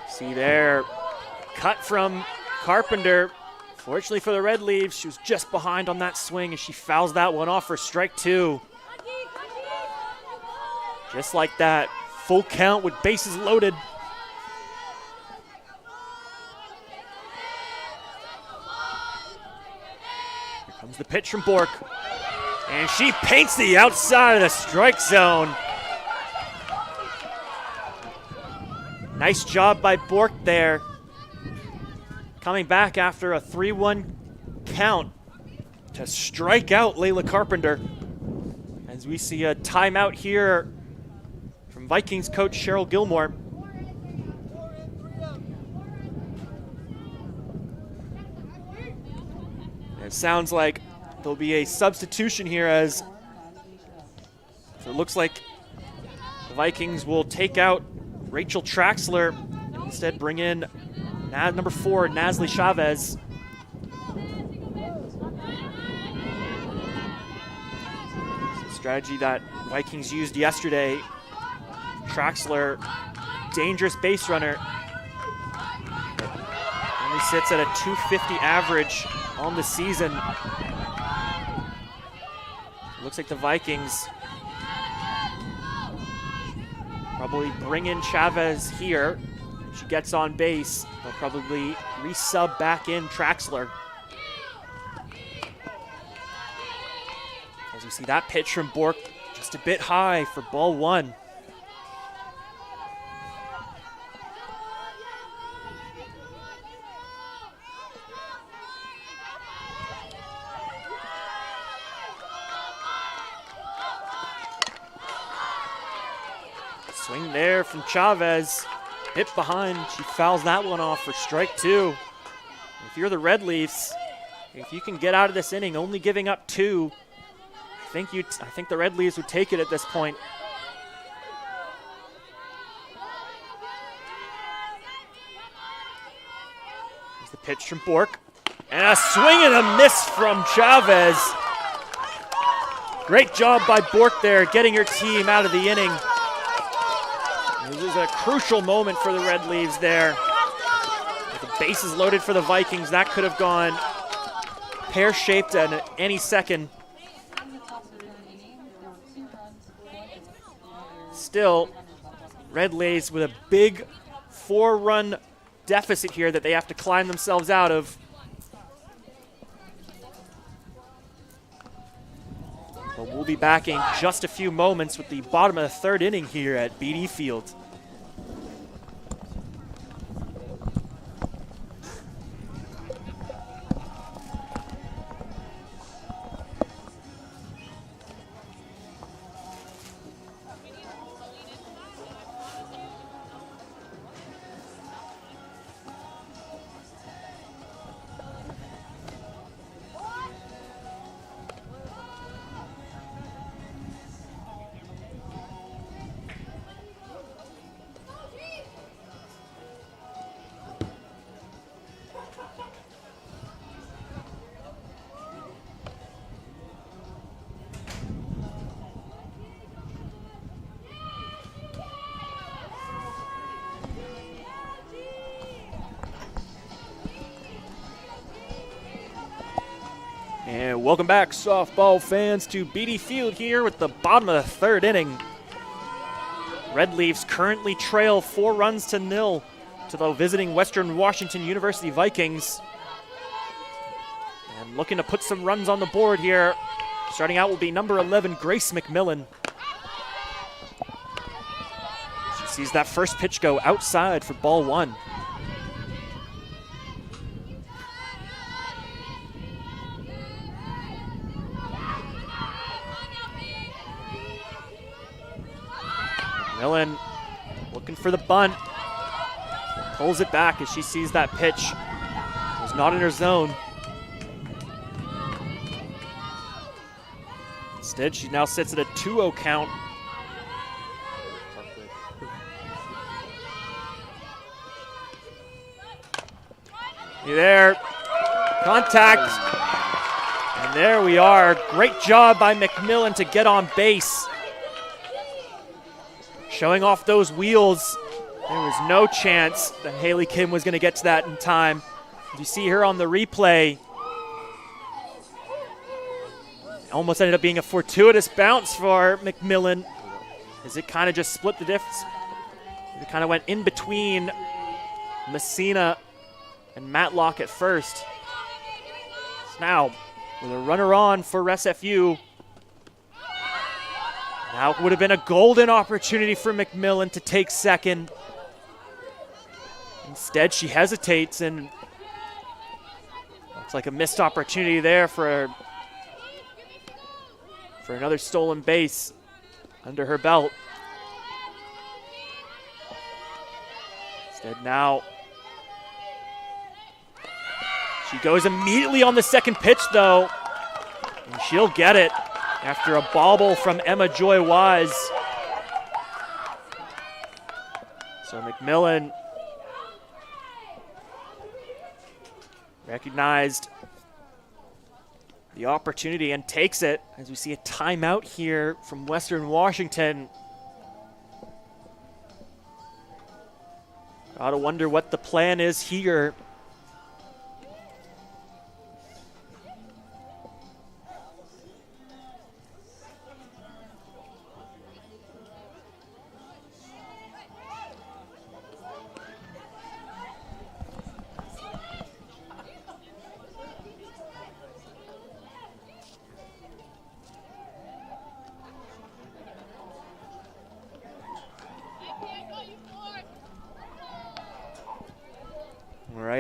See there, cut from Carpenter. Fortunately for the Red Leaves, she was just behind on that swing as she fouls that one off for strike 2. Just like that, full count with bases loaded. Here comes the pitch from Bork. And she paints the outside of the strike zone. Nice job by Bork there. Coming back after a 3-1 count to strike out Layla Carpenter. As we see a timeout here from Vikings coach Cheryl Gilmore. It sounds like there'll be a substitution here as so it looks like the Vikings will take out Rachel Traxler and instead bring in number 4, Nasli Chavez. Strategy that Vikings used yesterday. Traxler, dangerous base runner. Only sits at a 250 average on the season. Looks like the Vikings Probably bring in Chavez here. If she gets on base, they'll probably resub back in Traxler. As you see that pitch from Bork, just a bit high for ball one. Swing there from Chavez. Hit behind. She fouls that one off for strike two. If you're the Red Leafs, if you can get out of this inning only giving up two, I think the Red Leafs would take it at this point. Here's the pitch from Bork. And a swing and a miss from Chavez. Great job by Bork there, getting her team out of the inning. This is a crucial moment for the Red Leaves there. With the bases loaded for the Vikings, that could have gone pear-shaped at any second. Still, Red Leaves with a big 4-run deficit here that they have to climb themselves out of. But we'll be back in just a few moments with the bottom of the third inning here at BD Field. And welcome back, softball fans, to BD Field here with the bottom of the third inning. Red Leafs currently trail 4-0 to the visiting Western Washington University Vikings. And looking to put some runs on the board here. Starting out will be number 11, Grace McMillan. She sees that first pitch go outside for ball one. McMillan looking for the bunt. Pulls it back as she sees that pitch was not in her zone. Instead, she now sits at a 2-0 count. Hey there, contact. And there we are. Great job by McMillan to get on base. Showing off those wheels. There was no chance that Haley Kim was going to get to that in time. You see her on the replay. Almost ended up being a fortuitous bounce for McMillan as it kind of just split the difference. It kind of went in between Messina and Matlock at first. So now, with a runner on for SFU, now it would have been a golden opportunity for McMillan to take second. Instead, she hesitates, and looks like a missed opportunity there for another stolen base under her belt. Instead now, she goes immediately on the second pitch, though, and she'll get it after a bobble from Emma Joy Wise. So McMillan recognized the opportunity and takes it as we see a timeout here from Western Washington. Gotta wonder what the plan is here.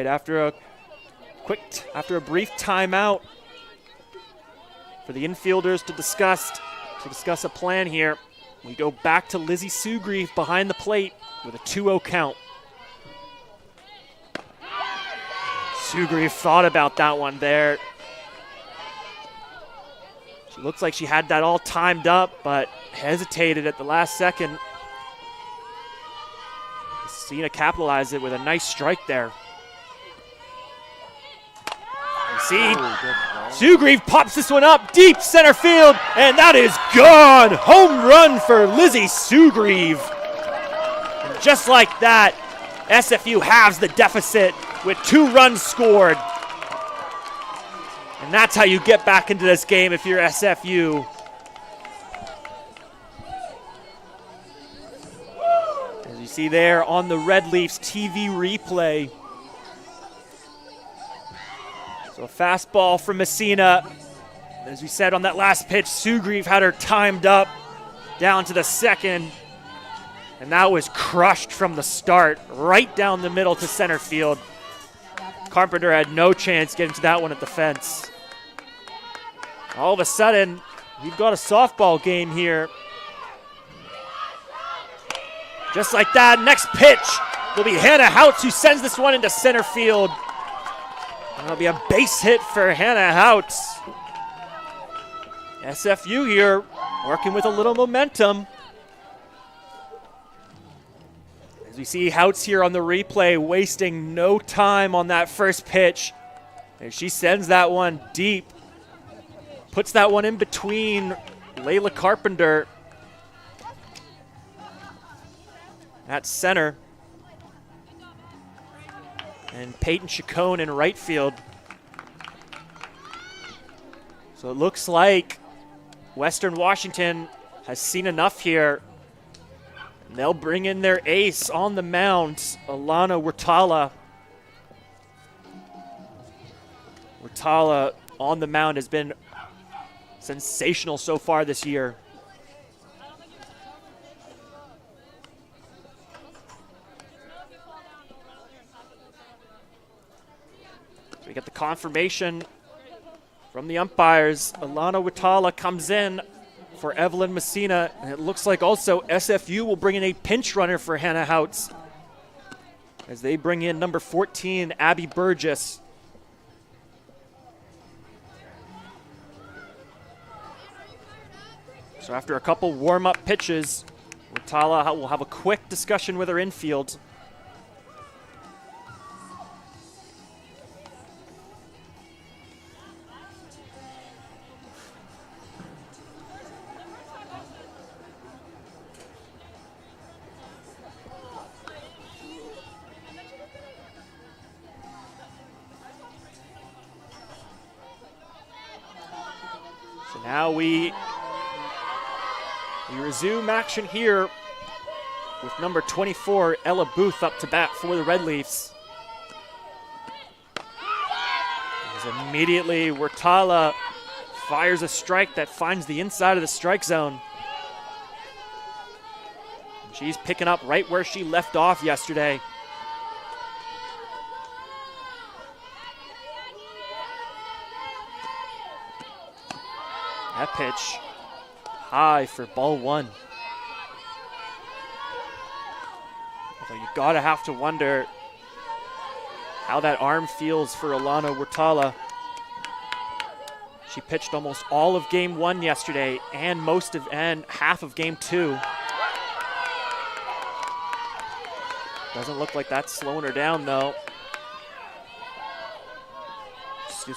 right, after a brief timeout for the infielders to discuss a plan here, we go back to Lizzie Sugrieve behind the plate with a 2-0 count. Sugrieve thought about that one there. She looks like she had that all timed up, but hesitated at the last second. Messina capitalized it with a nice strike there. See, Sugrieve pops this one up deep center field, and that is gone. Home run for Lizzie Sugrieve. And just like that, SFU halves the deficit with 2 runs scored. And that's how you get back into this game if you're SFU. As you see there on the Red Leafs TV replay. So a fastball from Messina. As we said on that last pitch, Sugrieve had her timed up down to the second. And that was crushed from the start, right down the middle to center field. Carpenter had no chance getting to that one at the fence. All of a sudden, we've got a softball game here. Just like that, next pitch will be Hannah Houts, who sends this one into center field. And it'll be a base hit for Hannah Houts. SFU here working with a little momentum. As we see Houts here on the replay, wasting no time on that first pitch. And she sends that one deep. Puts that one in between Layla Carpenter at center. And Peyton Chacon in right field. So it looks like Western Washington has seen enough here. And they'll bring in their ace on the mound, Alana Wurtala. Wurtala on the mound has been sensational so far this year. So we get the confirmation from the umpires. Alana Wurtala comes in for Evelyn Messina, and it looks like also SFU will bring in a pinch runner for Hannah Houts as they bring in number 14, Abby Burgess. So after a couple warm-up pitches, Wurtala will have a quick discussion with her infield. So now we resume action here with number 24, Ella Booth, up to bat for the Red Leafs. As immediately Wurtala fires a strike that finds the inside of the strike zone. She's picking up right where she left off yesterday. That pitch high for ball 1. Although you gotta have to wonder how that arm feels for Alana Wurtala. She pitched almost all of game 1 yesterday and half of game 2. Doesn't look like that's slowing her down though.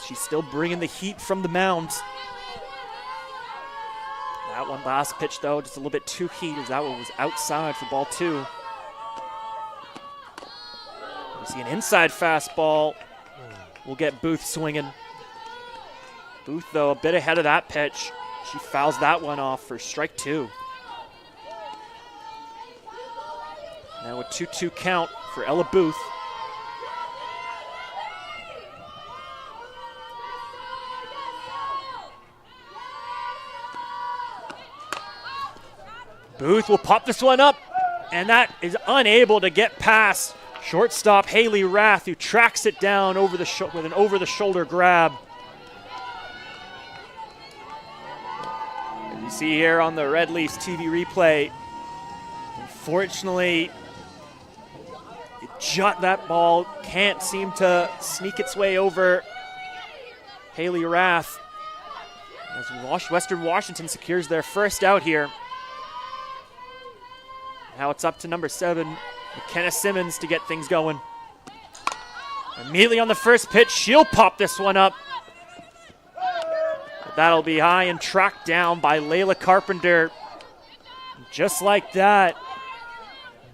She's still bringing the heat from the mound. That one last pitch, though, just a little bit too heat, as that one was outside for ball 2. We see an inside fastball. We'll get Booth swinging. Booth, though, a bit ahead of that pitch. She fouls that one off for strike 2. Now a 2-2 count for Ella Booth. Booth will pop this one up, and that is unable to get past Shortstop Haley Rath, who tracks it down over the with an over-the-shoulder grab. As you see here on the Red Leafs TV replay, unfortunately, that ball can't seem to sneak its way over Haley Rath as Western Washington secures their first out here. Now it's up to number 7, McKenna Simmons, to get things going. Immediately on the first pitch, she'll pop this one up. But that'll be high and tracked down by Layla Carpenter. Just like that,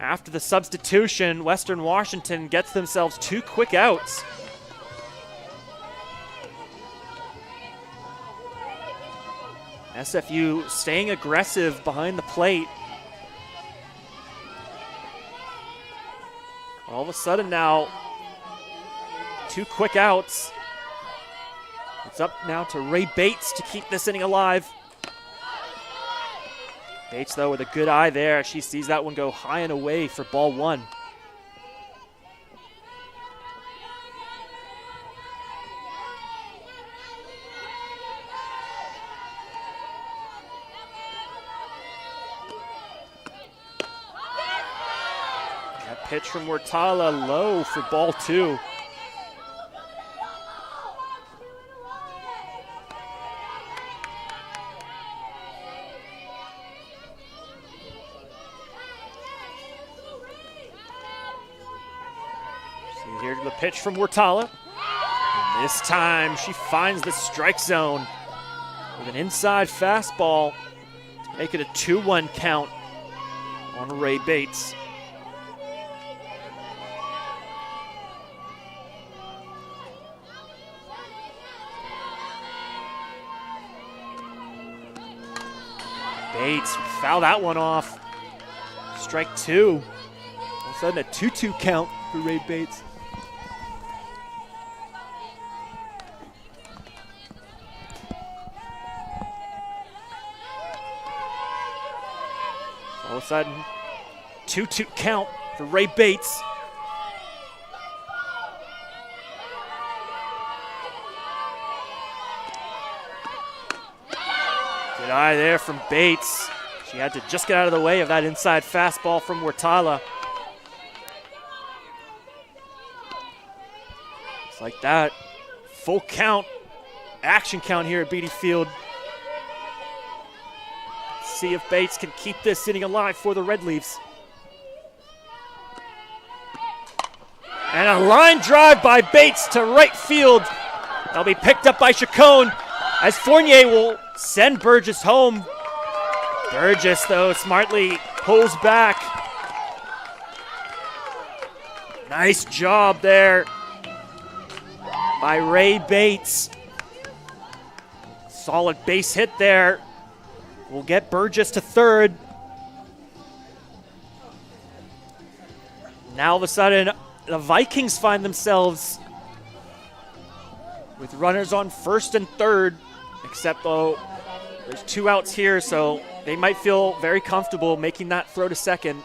after the substitution, Western Washington gets themselves 2 quick outs. SFU staying aggressive behind the plate. All of a sudden now, 2 quick outs. It's up now to Ray Bates to keep this inning alive. Bates, though, with a good eye there. She sees that one go high and away for ball 1. That pitch from Wartala low for ball 2. Here to the pitch from Wartala. And this time she finds the strike zone with an inside fastball to make it a 2-1 count on Ray Bates. Bates foul that one off. Strike 2. All of a sudden a 2-2 count for Ray Bates. All of a sudden, 2-2 count for Ray Bates. Good eye there from Bates. She had to just get out of the way of that inside fastball from Wartala. Just like that, full count, action count here at Beatty Field. See if Bates can keep this inning alive for the Red Leafs. And a line drive by Bates to right field. That'll be picked up by Chacon as Fournier will send Burgess home. Burgess, though, smartly pulls back. Nice job there by Ray Bates. Solid base hit there. We'll get Burgess to third. Now all of a sudden, the Vikings find themselves with runners on first and third, except though there's 2 outs here, so they might feel very comfortable making that throw to second.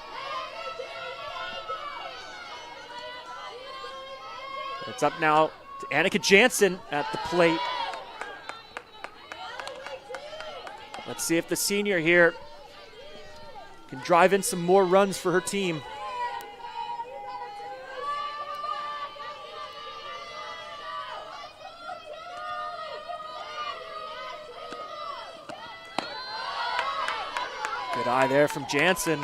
It's up now to Annika Jansen at the plate. Let's see if the senior here can drive in some more runs for her team. Good eye there from Jansen.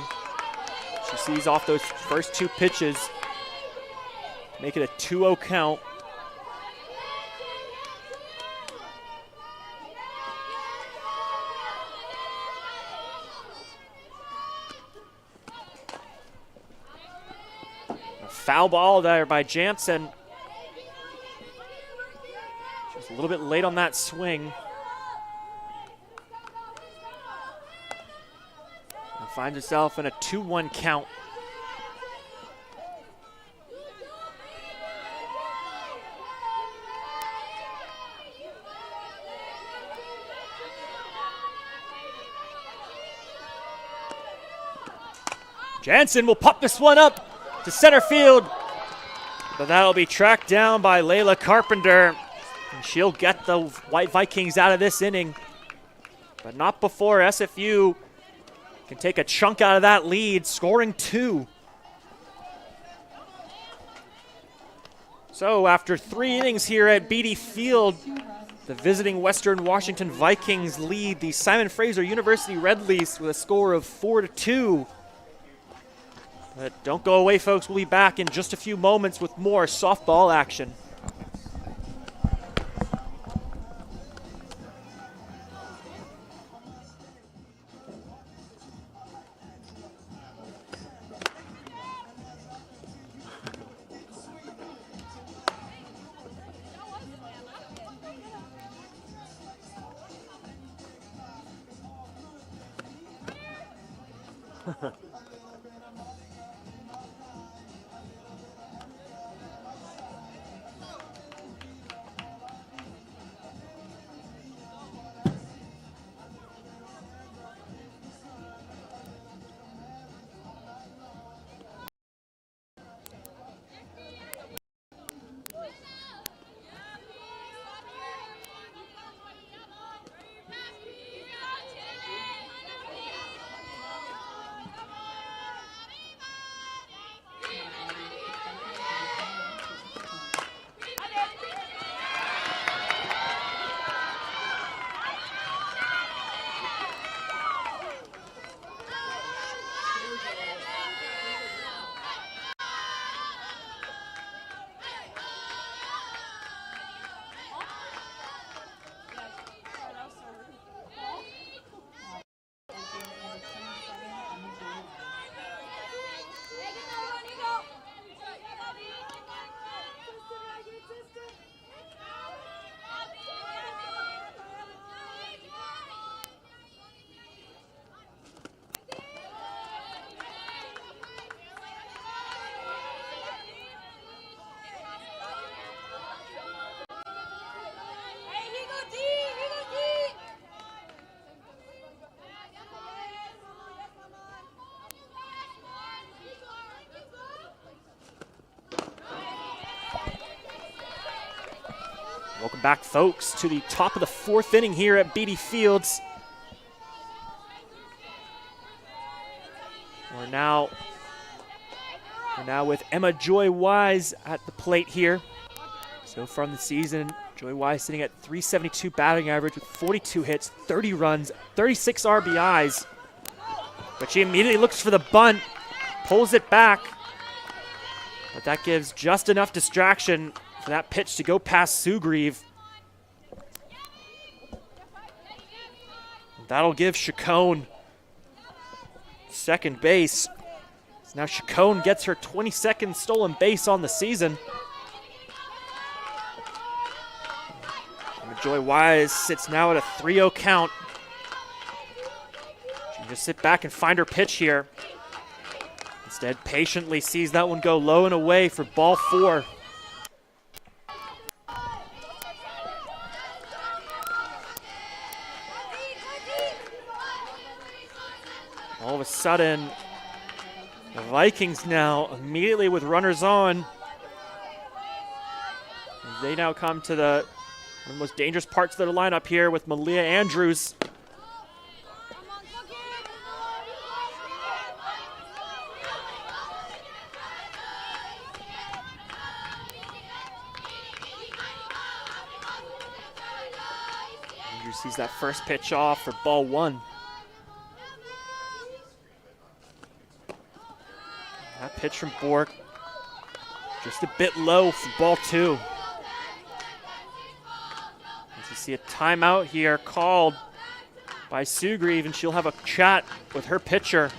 She sees off those first 2 pitches. Make it a 2-0 count. Foul ball there by Jansen. She was a little bit late on that swing. And finds herself in a 2-1 count. Jansen will pop this one up to center field. But that'll be tracked down by Layla Carpenter. And she'll get the White Vikings out of this inning. But not before SFU can take a chunk out of that lead, scoring 2. So after 3 innings here at Beatty Field, the visiting Western Washington Vikings lead the Simon Fraser University Red Leafs with a score of 4-2. But don't go away, folks. We'll be back in just a few moments with more softball action. Welcome back, folks, to the top of the 4th inning here at Beatty Fields. We're now with Emma Joy Wise at the plate here. So from the season, Joy Wise sitting at .372 batting average with 42 hits, 30 runs, 36 RBIs. But she immediately looks for the bunt, pulls it back. But that gives just enough distraction for that pitch to go past Sugrieve. That'll give Chacon second base. So now Chacon gets her 22nd stolen base on the season. And Joy Wise sits now at a 3-0 count. She can just sit back and find her pitch here. Instead, patiently sees that one go low and away for ball 4. All of a sudden, the Vikings now immediately with runners on. They now come to one of the most dangerous parts of their lineup here with Malia Andrews. Andrews sees that first pitch off for ball 1. That pitch from Bork, just a bit low for ball 2. As you see a timeout here called by Sugrieve, and she'll have a chat with her pitcher.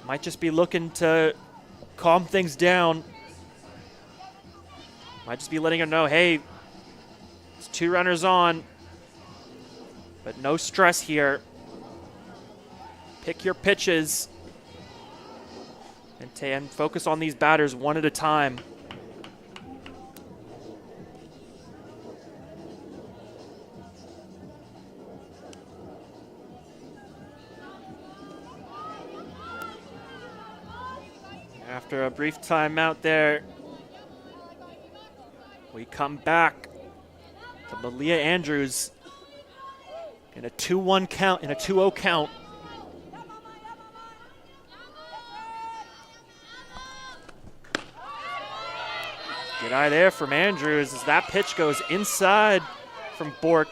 Might just be looking to calm things down. Might just be letting her know, hey, it's 2 runners on, but no stress here. Pick your pitches. And focus on these batters one at a time. After a brief timeout there, We come back to Malia Andrews in a 2-1 count, in a 2-0 count. Good eye there from Andrews as that pitch goes inside from Bork.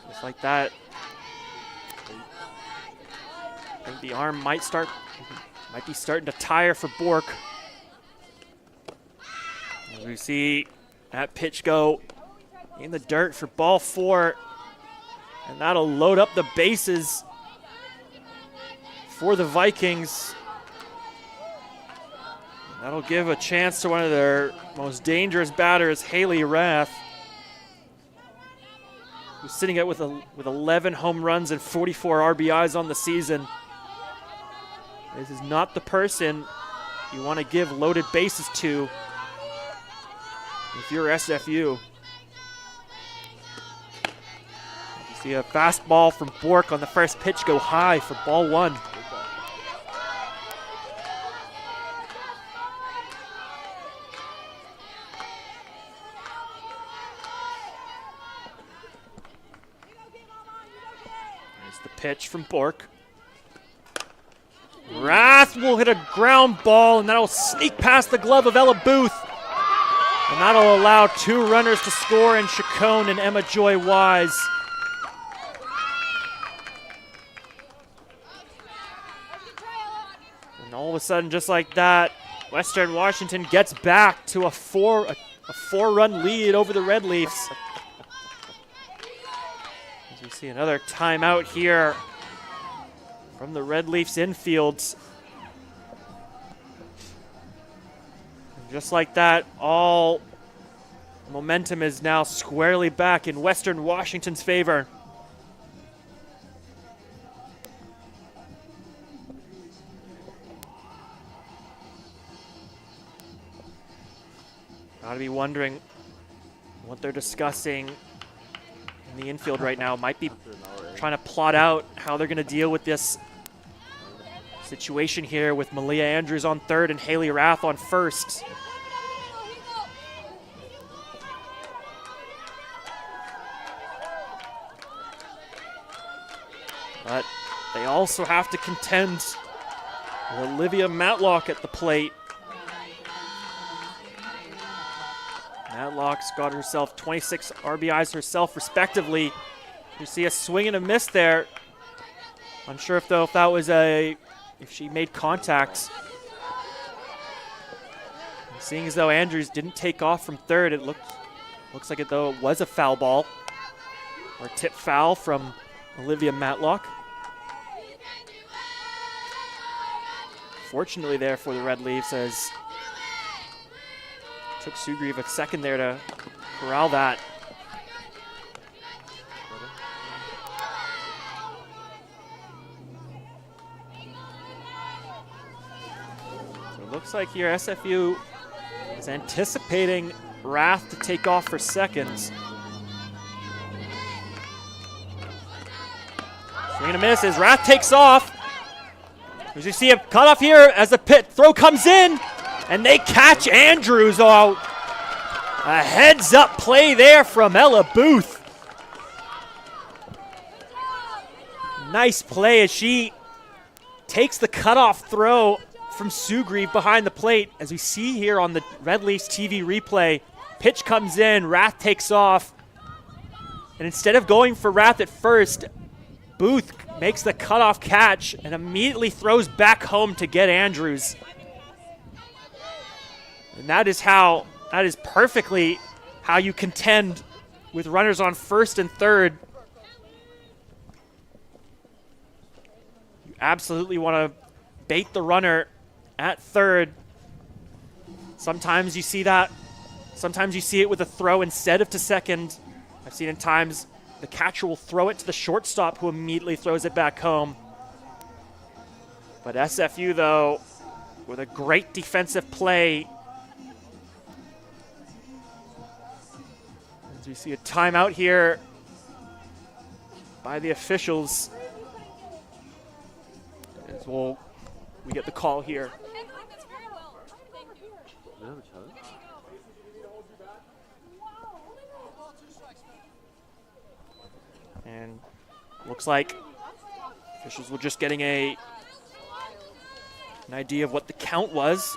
Just like that. I think the arm might be starting to tire for Bork. As we see that pitch go in the dirt for ball 4. And that'll load up the bases for the Vikings. That'll give a chance to one of their most dangerous batters, Haley Rath, who's sitting at with 11 home runs and 44 RBIs on the season. This is not the person you want to give loaded bases to if you're SFU. You see a fastball from Bork on the first pitch go high for ball 1. There's the pitch from Bork. Rath will hit a ground ball, and that'll sneak past the glove of Ella Booth. And that'll allow 2 runners to score in Chacon and Emma Joy Wise. And all of a sudden, just like that, Western Washington gets back to a 4-run lead over the Red Leafs. As we see another timeout here from the Red Leafs infield. And just like that, all momentum is now squarely back in Western Washington's favor. Gotta be wondering what they're discussing in the infield right now. Might be trying to plot out how they're gonna deal with this situation here with Malia Andrews on third and Haley Rath on first. But they also have to contend with Olivia Matlock at the plate. Matlock's got herself 26 RBIs herself, respectively. You see a swing and a miss there. Unsure if that was if she made contact. And seeing as though Andrews didn't take off from third, it looks like it though it was a foul ball or a tip foul from Olivia Matlock. Fortunately there for the Red Leafs, as took Sugrieve a second there to corral that. So it looks like here SFU is anticipating Rath to take off for seconds. Swing and a miss as Rath takes off. As you see a cutoff here as the pit throw comes in, and they catch Andrews out. A heads-up play there from Ella Booth. Nice play as she takes the cutoff throw from Sugrieve behind the plate. As we see here on the Red Leafs TV replay, pitch comes in, Rath takes off. And instead of going for Rath at first, Booth makes the cutoff catch and immediately throws back home to get Andrews. And that is perfectly how you contend with runners on first and third. You absolutely want to bait the runner at third. Sometimes you see that. Sometimes you see it with a throw instead of to second. I've seen it times the catcher will throw it to the shortstop who immediately throws it back home. But SFU, though, with a great defensive play. As we see a timeout here by the officials. As we get the call here. 왜 잘해? And looks like officials were just getting an idea of what the count was.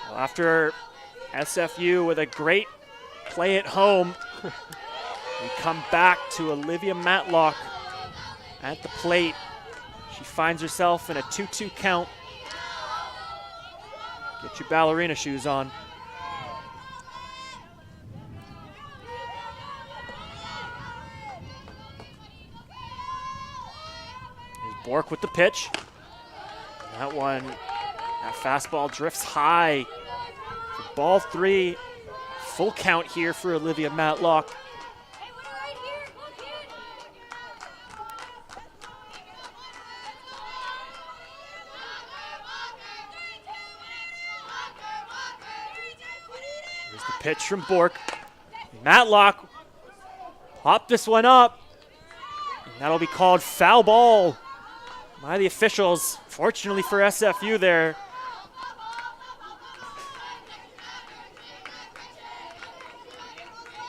Well, after SFU with a great play at home, we come back to Olivia Matlock at the plate. She finds herself in a 2-2 count. Get your ballerina shoes on. Here's Bork with the pitch. That fastball drifts high. For ball 3, full count here for Olivia Matlock. Here's the pitch from Bork. Matlock popped this one up. And that'll be called foul ball by the officials. Fortunately for SFU there.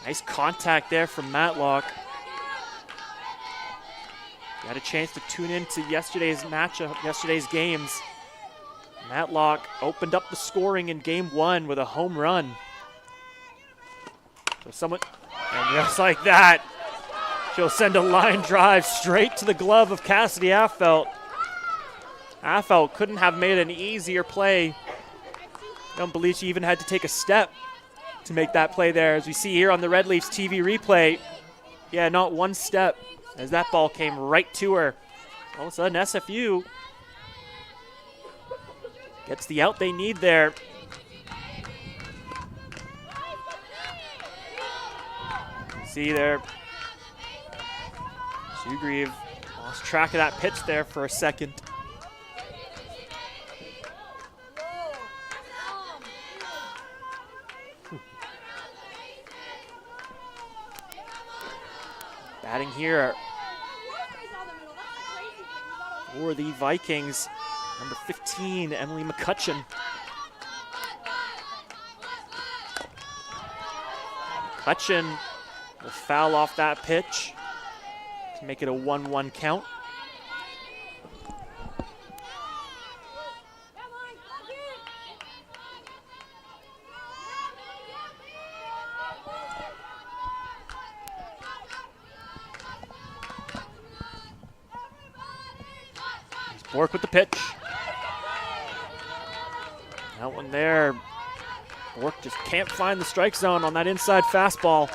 Nice contact there from Matlock. Got a chance to tune into yesterday's matchup, yesterday's games. Matlock opened up the scoring in game 1 with a home run. So and just like that, she'll send a line drive straight to the glove of Cassidy Affelt. Affelt couldn't have made an easier play. I don't believe she even had to take a step to make that play there. As we see here on the Red Leafs TV replay, yeah, not one step as that ball came right to her. All of a sudden, SFU gets the out they need there. See there, Sugrieve lost track of that pitch there for a second. Batting here for the Vikings, number 15, Emily McCutcheon. McCutcheon will foul off that pitch to make it a 1-1 count. Bork with the pitch. That one there. Bork just can't find the strike zone on that inside fastball.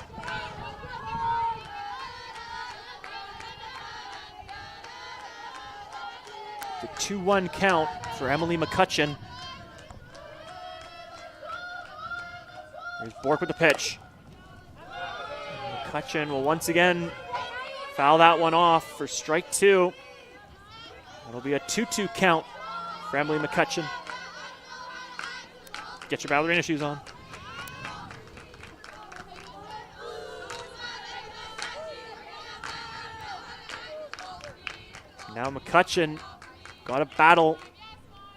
The 2-1 count for Emily McCutcheon. Here's Bork with the pitch. McCutcheon will once again foul that one off for strike 2. It'll be a 2-2 count for Emily McCutcheon. Get your ballerina shoes on. Now McCutcheon got a battle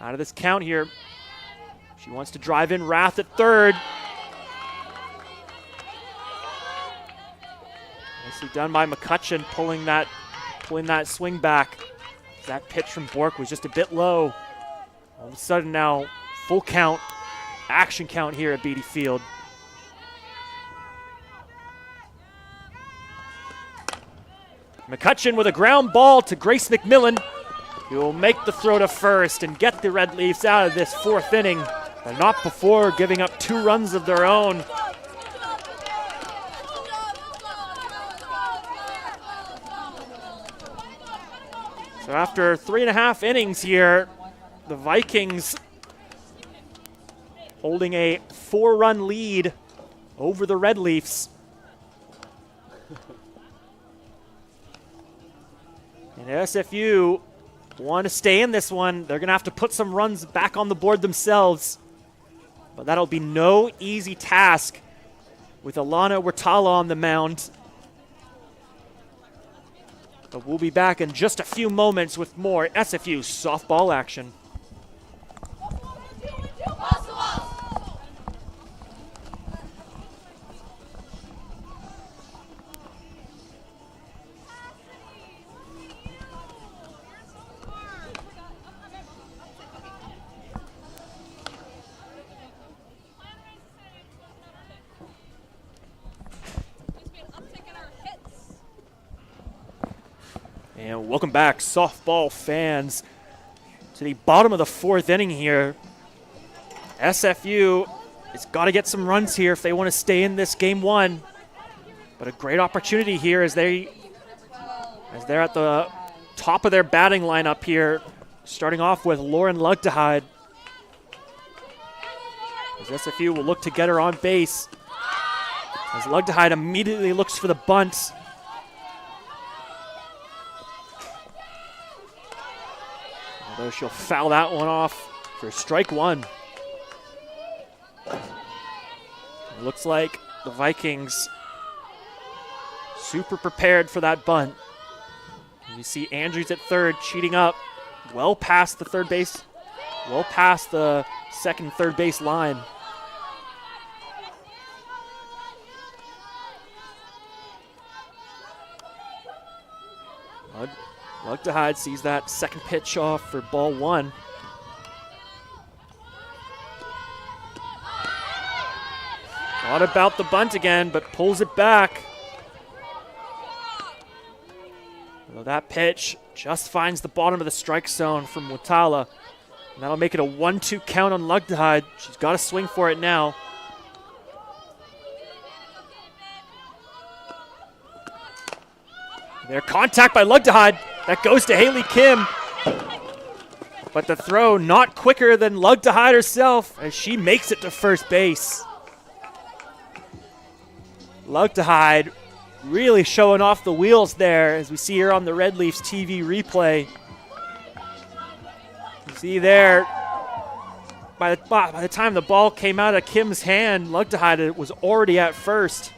out of this count here. She wants to drive in Rath at third. Nicely done by McCutcheon, pulling that swing back. That pitch from Bork was just a bit low. All of a sudden now, full count, action count here at Beatty Field. McCutcheon with a ground ball to Grace McMillan, who will make the throw to first and get the Red Leafs out of this 4th inning, but not before giving up 2 runs of their own. So after 3.5 innings here, the Vikings holding a 4-run lead over the Red Leafs. And SFU want to stay in this one. They're going to have to put some runs back on the board themselves. But that'll be no easy task with Alana Wertala on the mound. But we'll be back in just a few moments with more SFU softball action. And welcome back, softball fans, to the bottom of the fourth inning here. SFU has got to get some runs here if they want to stay in this game one. But a great opportunity here as they're at the top of their batting lineup here, starting off with Lauren Lugdehide. As SFU will look to get her on base. As Lugdehide immediately looks for the bunt. Although she'll foul that one off for strike one. It looks like the Vikings super prepared for that bunt. You see Andrews at third, cheating up well past the third base, well past the second third base line. Lugdehide sees that second pitch off for ball one. Thought about the bunt again, but pulls it back. Well, that pitch just finds the bottom of the strike zone from Watala. And that'll make it a 1-2 count on Lugdehide. She's got to swing for it now. There, contact by Lugdehide. That goes to Haley Kim. But the throw not quicker than Lugdehide herself as she makes it to first base. Lugdehide really showing off the wheels there as we see her on the Red Leafs TV replay. You see there, by the time the ball came out of Kim's hand, Lugdehide was already at first.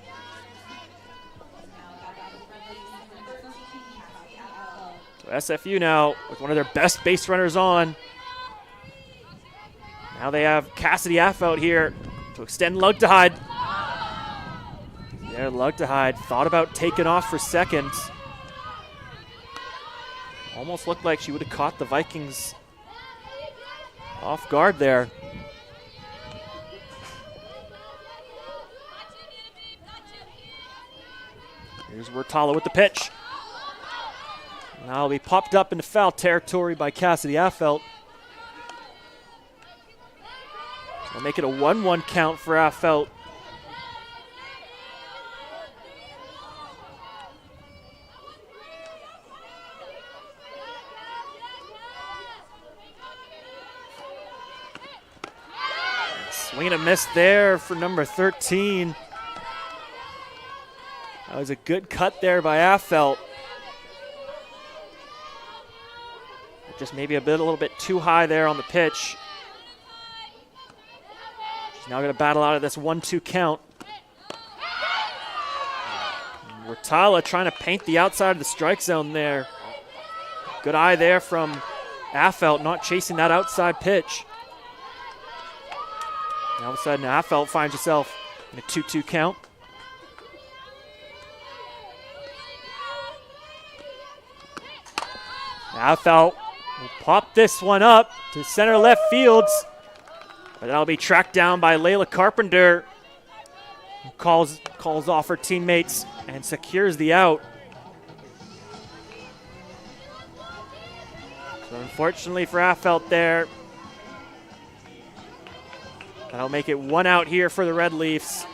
SFU now with one of their best base runners on. Now they have Cassidy Affeldt here to extend Lugdehide. There, Lugdehide thought about taking off for second. Almost looked like she would have caught the Vikings off guard there. Here's Watala with the pitch. Now it'll be popped up into foul territory by Cassidy Affeldt. So make it a 1-1 count for Affeldt. Swing and a miss there for number 13. That was a good cut there by Affeldt. Just maybe a little bit too high there on the pitch. She's now going to battle out of this 1-2 count. Watala trying to paint the outside of the strike zone there. Good eye there from Affeldt, not chasing that outside pitch. All of a sudden, Affeldt finds herself in a 2-2 count. Affeldt will pop this one up to center left fields, but that'll be tracked down by Layla Carpenter, who calls off her teammates and secures the out. So unfortunately for Affeldt there, that'll make it one out here for the Red Leafs.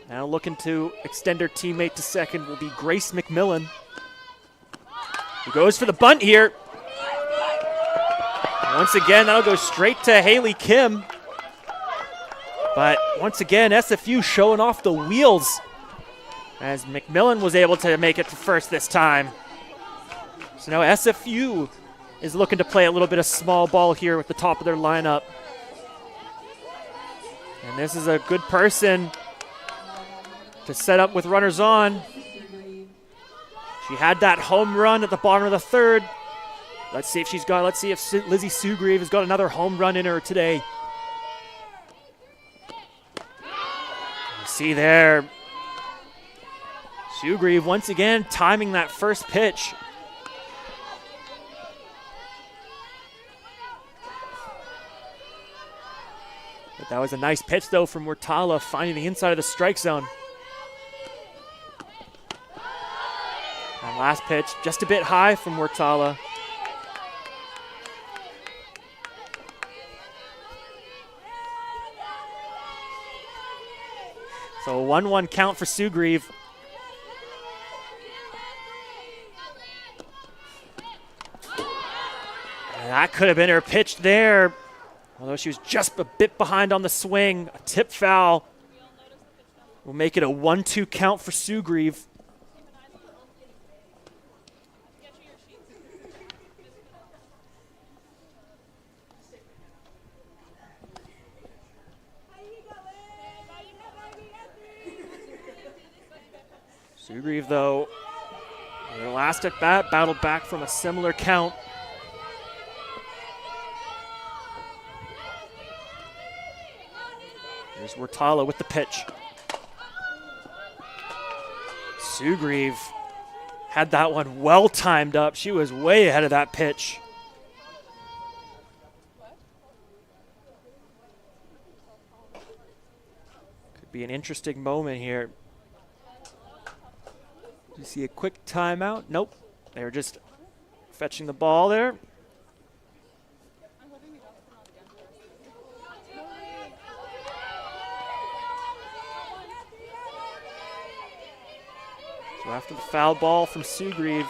Now looking to extend her teammate to second will be Grace McMillan, who goes for the bunt here. Once again, that'll go straight to Haley Kim. But once again, SFU showing off the wheels as McMillan was able to make it to first this time. So now SFU is looking to play a little bit of small ball here with the top of their lineup. And this is a good person to set up with runners on. She had that home run at the bottom of the third. Let's see if Lizzie Sugrieve has got another home run in her today. You see there, Sugrieve once again timing that first pitch. But that was a nice pitch though from Murtala, finding the inside of the strike zone. And last pitch, just a bit high from Murtala. So a 1-1 count for Sugrieve. And that could have been her pitch there. Although she was just a bit behind on the swing. A tip foul will make it a 1-2 count for Sugrieve. Sugrieve, though, their last at bat, battled back from a similar count. Here's Murtala with the pitch. Sugrieve had that one well timed up. She was way ahead of that pitch. Could be an interesting moment here. You see a quick timeout? Nope. They were just fetching the ball there. So after the foul ball from Sugrieve,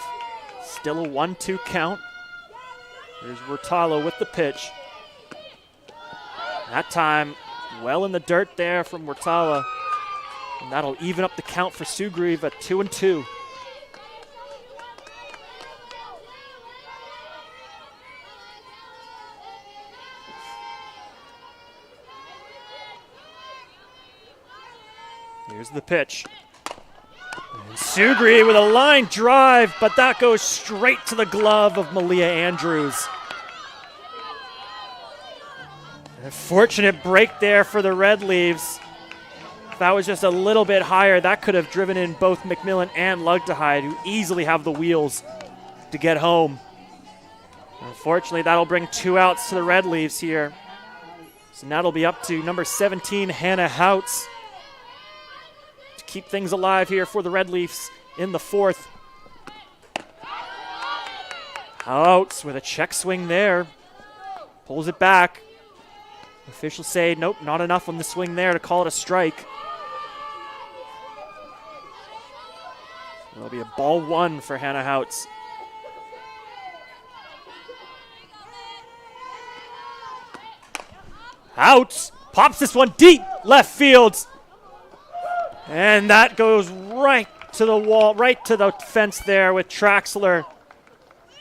still a 1-2 count. Here's Murtala with the pitch. That time, well in the dirt there from Murtala. And that'll even up the count for Sugrieve at 2-2. Here's the pitch. And Sugrieve with a line drive, but that goes straight to the glove of Malia Andrews. A fortunate break there for the Red Leaves. If that was just a little bit higher, that could have driven in both McMillan and Lugtehide, who easily have the wheels to get home. Unfortunately, that'll bring 2 outs to the Red Leaves here. So now it'll be up to number 17, Hannah Houts, to keep things alive here for the Red Leafs in the 4th. Houts with a check swing there. Pulls it back. Officials say, nope, not enough on the swing there to call it a strike. It'll be a ball 1 for Hannah Houts. Houts pops this one deep left field. And that goes right to the wall, right to the fence there with Traxler,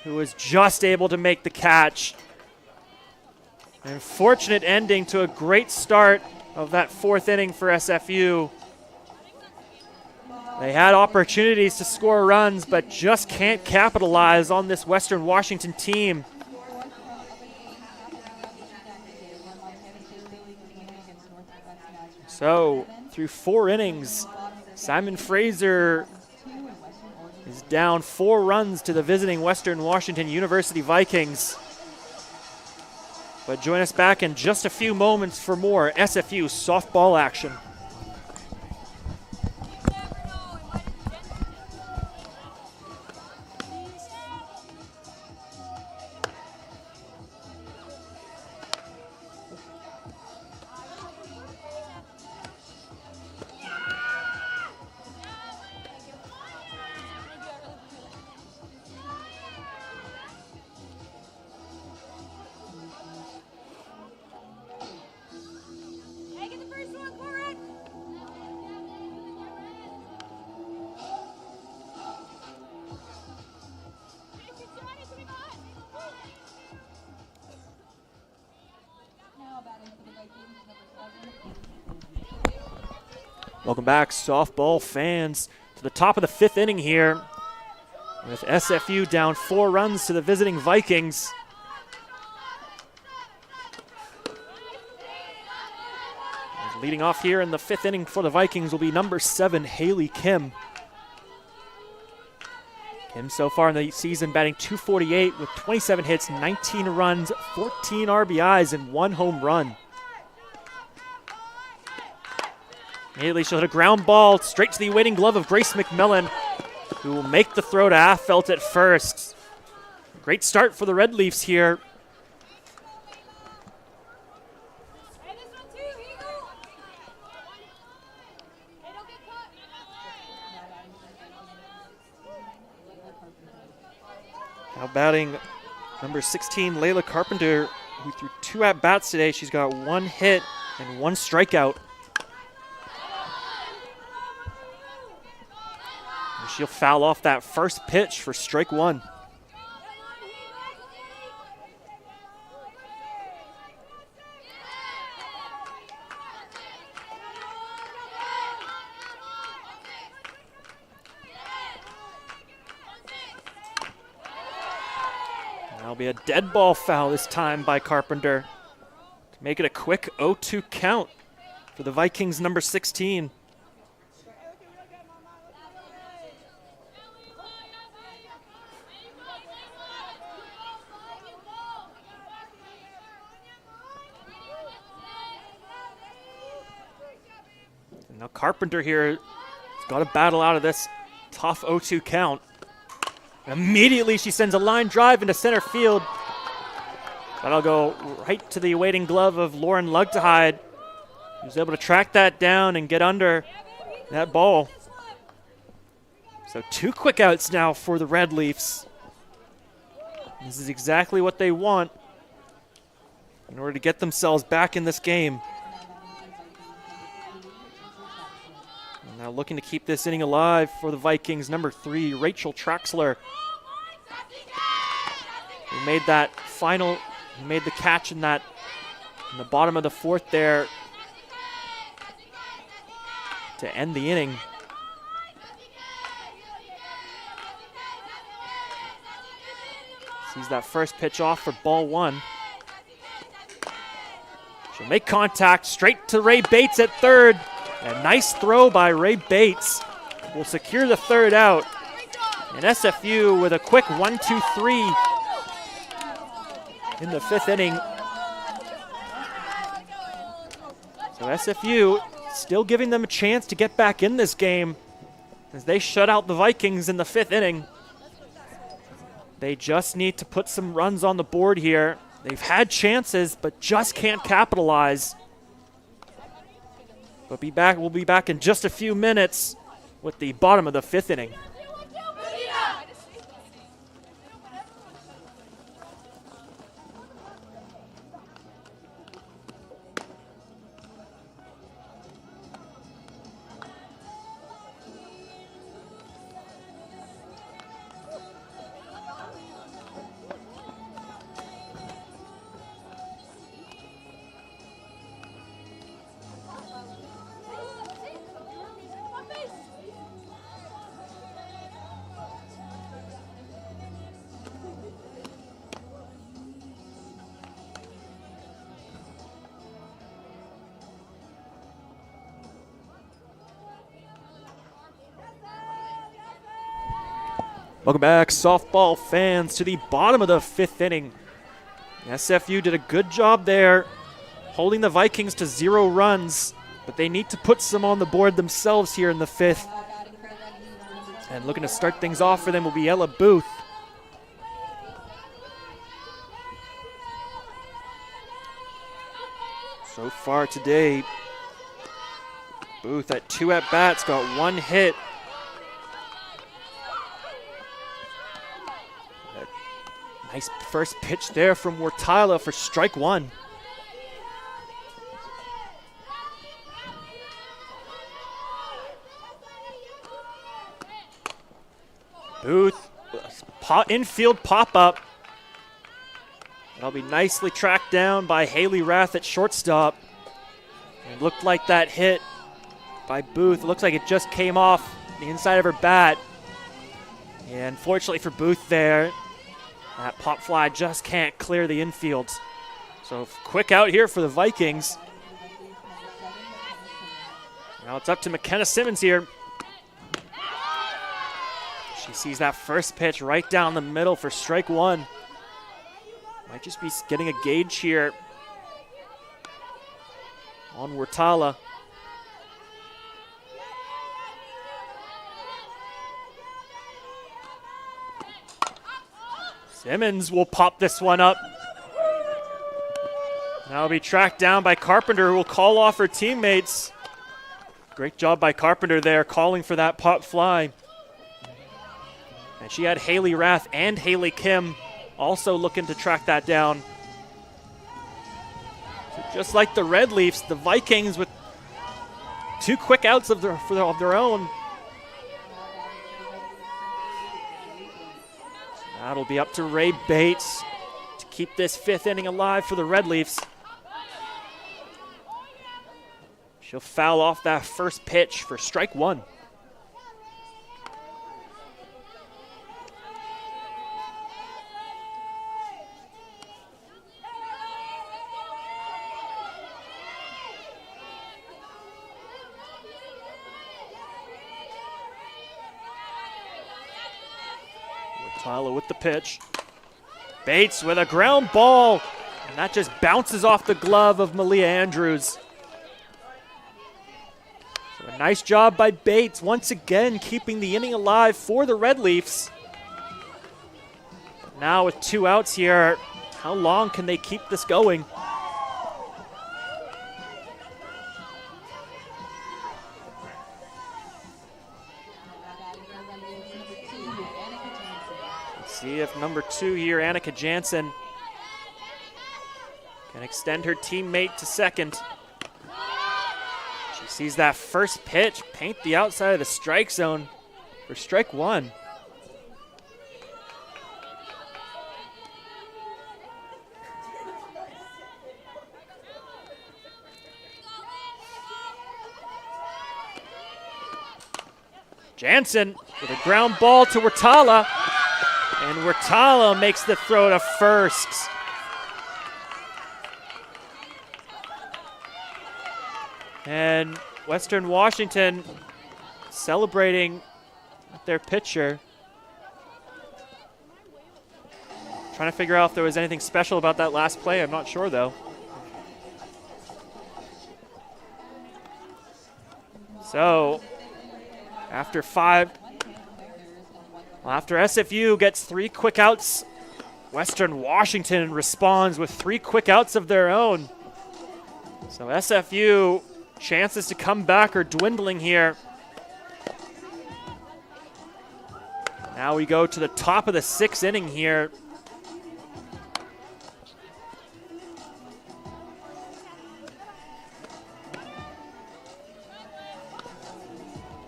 who was just able to make the catch. An fortunate ending to a great start of that 4th inning for SFU. They had opportunities to score runs, but just can't capitalize on this Western Washington team. So, through 4 innings, Simon Fraser is down 4 runs to the visiting Western Washington University Vikings. But join us back in just a few moments for more SFU softball action. Welcome back, softball fans, to the top of the 5th inning here. with SFU down 4 runs to the visiting Vikings. Leading off here in the 5th inning for the Vikings will be number 7, Haley Kim. Kim so far in the season batting .248 with 27 hits, 19 runs, 14 RBIs, and 1 home run. Immediately she'll hit a ground ball straight to the waiting glove of Grace McMillan, who will make the throw to Affelt at first. Great start for the Red Leafs here. Now batting number 16, Layla Carpenter, who threw 2 at-bats today. She's got 1 hit and 1 strikeout. And she'll foul off that first pitch for strike 1. That'll be a dead ball foul this time by Carpenter to make it a quick 0-2 count for the Vikings number 16. And now Carpenter here has got to battle out of this tough 0-2 count. Immediately she sends a line drive into center field. That'll go right to the waiting glove of Lauren Lugtehide, who's able to track that down and get under that ball. So 2 quick outs now for the Red Leafs. This is exactly what they want in order to get themselves back in this game. And now looking to keep this inning alive for the Vikings, number 3, Rachel Traxler, who made that final, made the catch in the bottom of the 4th there to end the inning. Sees that first pitch off for ball 1. She'll make contact straight to Ray Bates at third. A nice throw by Ray Bates will secure the 3rd out. And SFU with a quick 1-2-3 in the 5th inning. So SFU still giving them a chance to get back in this game as they shut out the Vikings in the 5th inning. They just need to put some runs on the board here. They've had chances, but just can't capitalize. But we'll be back in just a few minutes with the bottom of the 5th inning. Welcome back, softball fans, to the bottom of the 5th inning. SFU did a good job there, holding the Vikings to 0 runs, but they need to put some on the board themselves here in the 5th. And looking to start things off for them will be Ella Booth. So far today, Booth at 2 at-bats, got 1 hit. Nice first pitch there from Wartila for strike 1. Booth, infield pop-up. That'll be nicely tracked down by Haley Rath at shortstop. It looked like that hit by Booth. It looks like it just came off the inside of her bat. Yeah, unfortunately for Booth there, that pop fly just can't clear the infield. So quick out here for the Vikings. Now it's up to McKenna Simmons here. She sees that first pitch right down the middle for strike one. Might just be getting a gauge here on Wertala. Simmons will pop this one up. Now will be tracked down by Carpenter, who will call off her teammates. Great job by Carpenter there, calling for that pop fly. And she had Haley Rath and Haley Kim also looking to track that down. So just like the Red Leafs, the Vikings with 2 quick outs of their own. That'll be up to Ray Bates to keep this 5th inning alive for the Red Leafs. She'll foul off that first pitch for strike one. Tyler with the pitch. Bates with a ground ball, and that just bounces off the glove of Malia Andrews. So a nice job by Bates, once again keeping the inning alive for the Red Leafs. Now with 2 outs here, how long can they keep this going? See if number 2 here, Annika Jansen, can extend her teammate to second. She sees that first pitch paint the outside of the strike zone for strike one. Jansen with a ground ball to Wertala. And Wertala makes the throw to first. And Western Washington celebrating with their pitcher. Trying to figure out if there was anything special about that last play. I'm not sure, though. So, after SFU gets 3 quick outs, Western Washington responds with 3 quick outs of their own. So SFU chances to come back are dwindling here. Now we go to the top of the 6th inning here.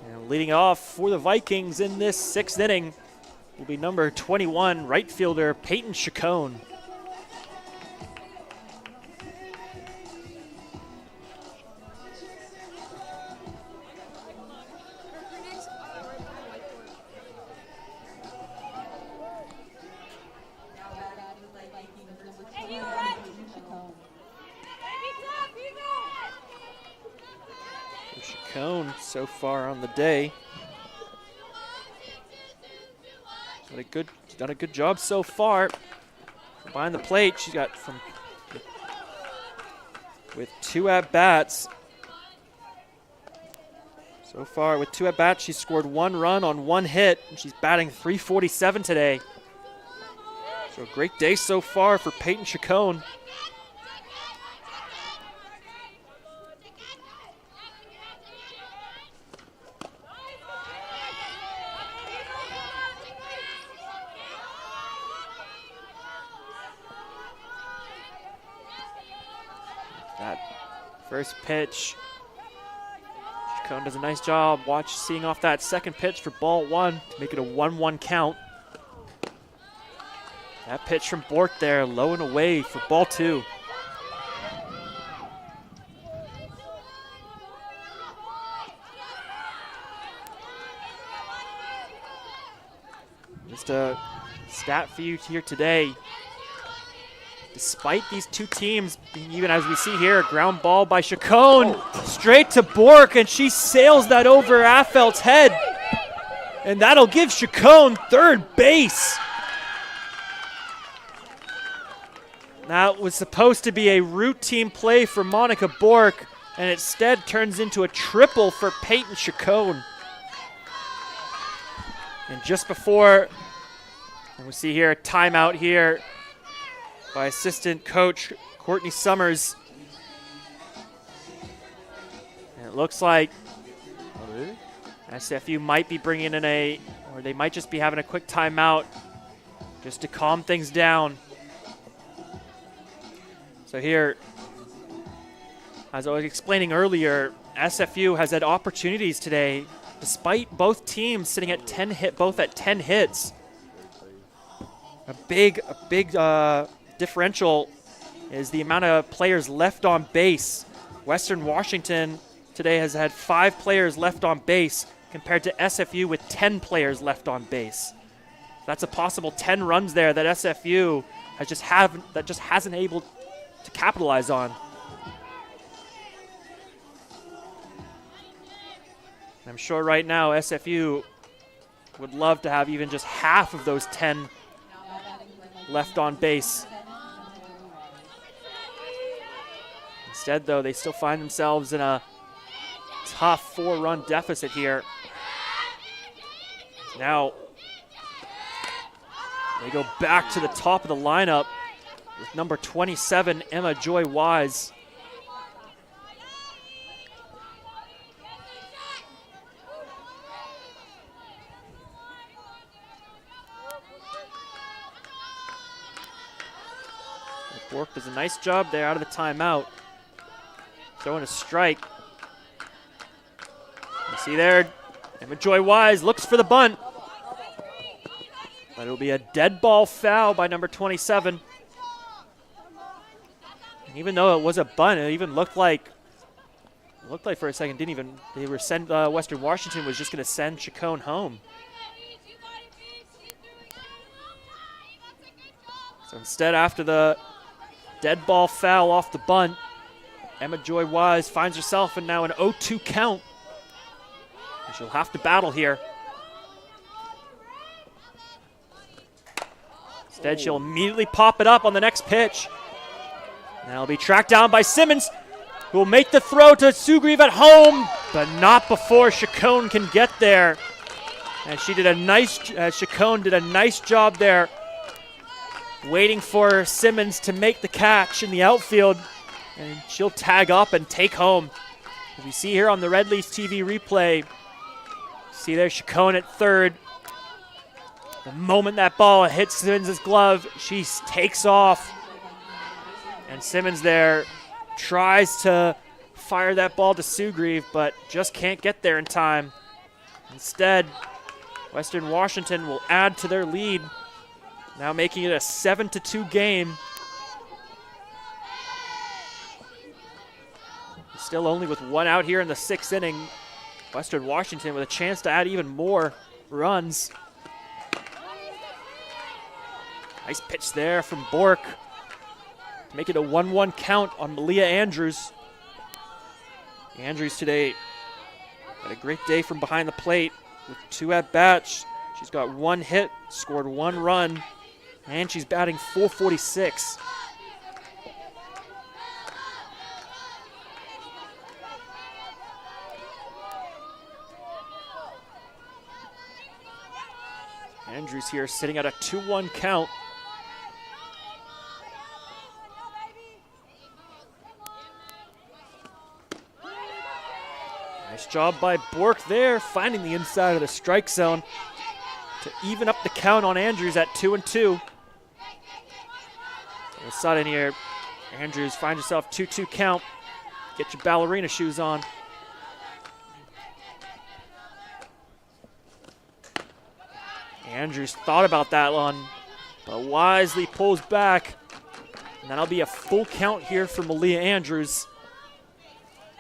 And leading off for the Vikings in this 6th inning will be number 21, right fielder Peyton Chacon. Chacon so far on the day. Done a good job so far. Behind the plate, she's got with 2 at-bats. So far, with 2 at-bats, she's scored 1 run on 1 hit, and she's batting .347 today. So a great day so far for Peyton Chacon. First pitch. Chacon does a nice job seeing off that second pitch for ball 1 to make it a 1-1 count. That pitch from Bork there, low and away for ball 2. Just a stat for you here today. Despite these two teams being even, as we see here, a ground ball by Chacon, straight to Bork, and she sails that over Affeld's head. And that'll give Chacon third base. That was supposed to be a routine play for Monica Bork, and instead turns into a triple for Peyton Chacon. And just before, and we see here a timeout here by assistant coach Courtney Summers. And it looks like SFU might be bringing in or they might just be having a quick timeout just to calm things down. So here, as I was explaining earlier, SFU has had opportunities today, despite both teams sitting at 10 hits. A big differential is the amount of players left on base. Western Washington today has had 5 players left on base compared to SFU with 10 players left on base. That's a possible 10 runs there that SFU just hasn't able to capitalize on. I'm sure right now SFU would love to have even just half of those 10 left on base. Instead, though, they still find themselves in a tough 4-run deficit here. Now, they go back to the top of the lineup with number 27, Emma Joy Wise. Bork does a nice job there out of the timeout. Throwing a strike. You see there, Emma Joy Wise looks for the bunt. But it'll be a dead ball foul by number 27. And even though it was a bunt, it even looked like for a second, Western Washington was just going to send Chacon home. So instead, after the dead ball foul off the bunt, Emma Joy Wise finds herself in now an 0-2 count. And she'll have to battle here. Instead, she'll immediately pop it up on the next pitch. And it'll be tracked down by Simmons, who will make the throw to Sugrieve at home, but not before Chacon can get there. And Chacon did a nice job there, waiting for Simmons to make the catch in the outfield, and she'll tag up and take home. As we see here on the Red Leafs TV replay, see there Chacon at third. The moment that ball hits Simmons' glove, she takes off. And Simmons there tries to fire that ball to Sugrieve, but just can't get there in time. Instead, Western Washington will add to their lead, now making it a 7-2 game. Still only with 1 out here in the 6th inning. Western Washington with a chance to add even more runs. Nice pitch there from Bork to make it a 1-1 count on Malia Andrews. Andrews today had a great day from behind the plate with 2 at-bats. She's got 1 hit, scored 1 run, and she's batting .446. Andrews here sitting at a 2-1 count. Nice job by Bork there, finding the inside of the strike zone to even up the count on Andrews at 2-2. All of a sudden here, Andrews finds herself 2-2 count. Get your ballerina shoes on. Andrews thought about that one, but wisely pulls back. And that'll be a full count here for Malia Andrews.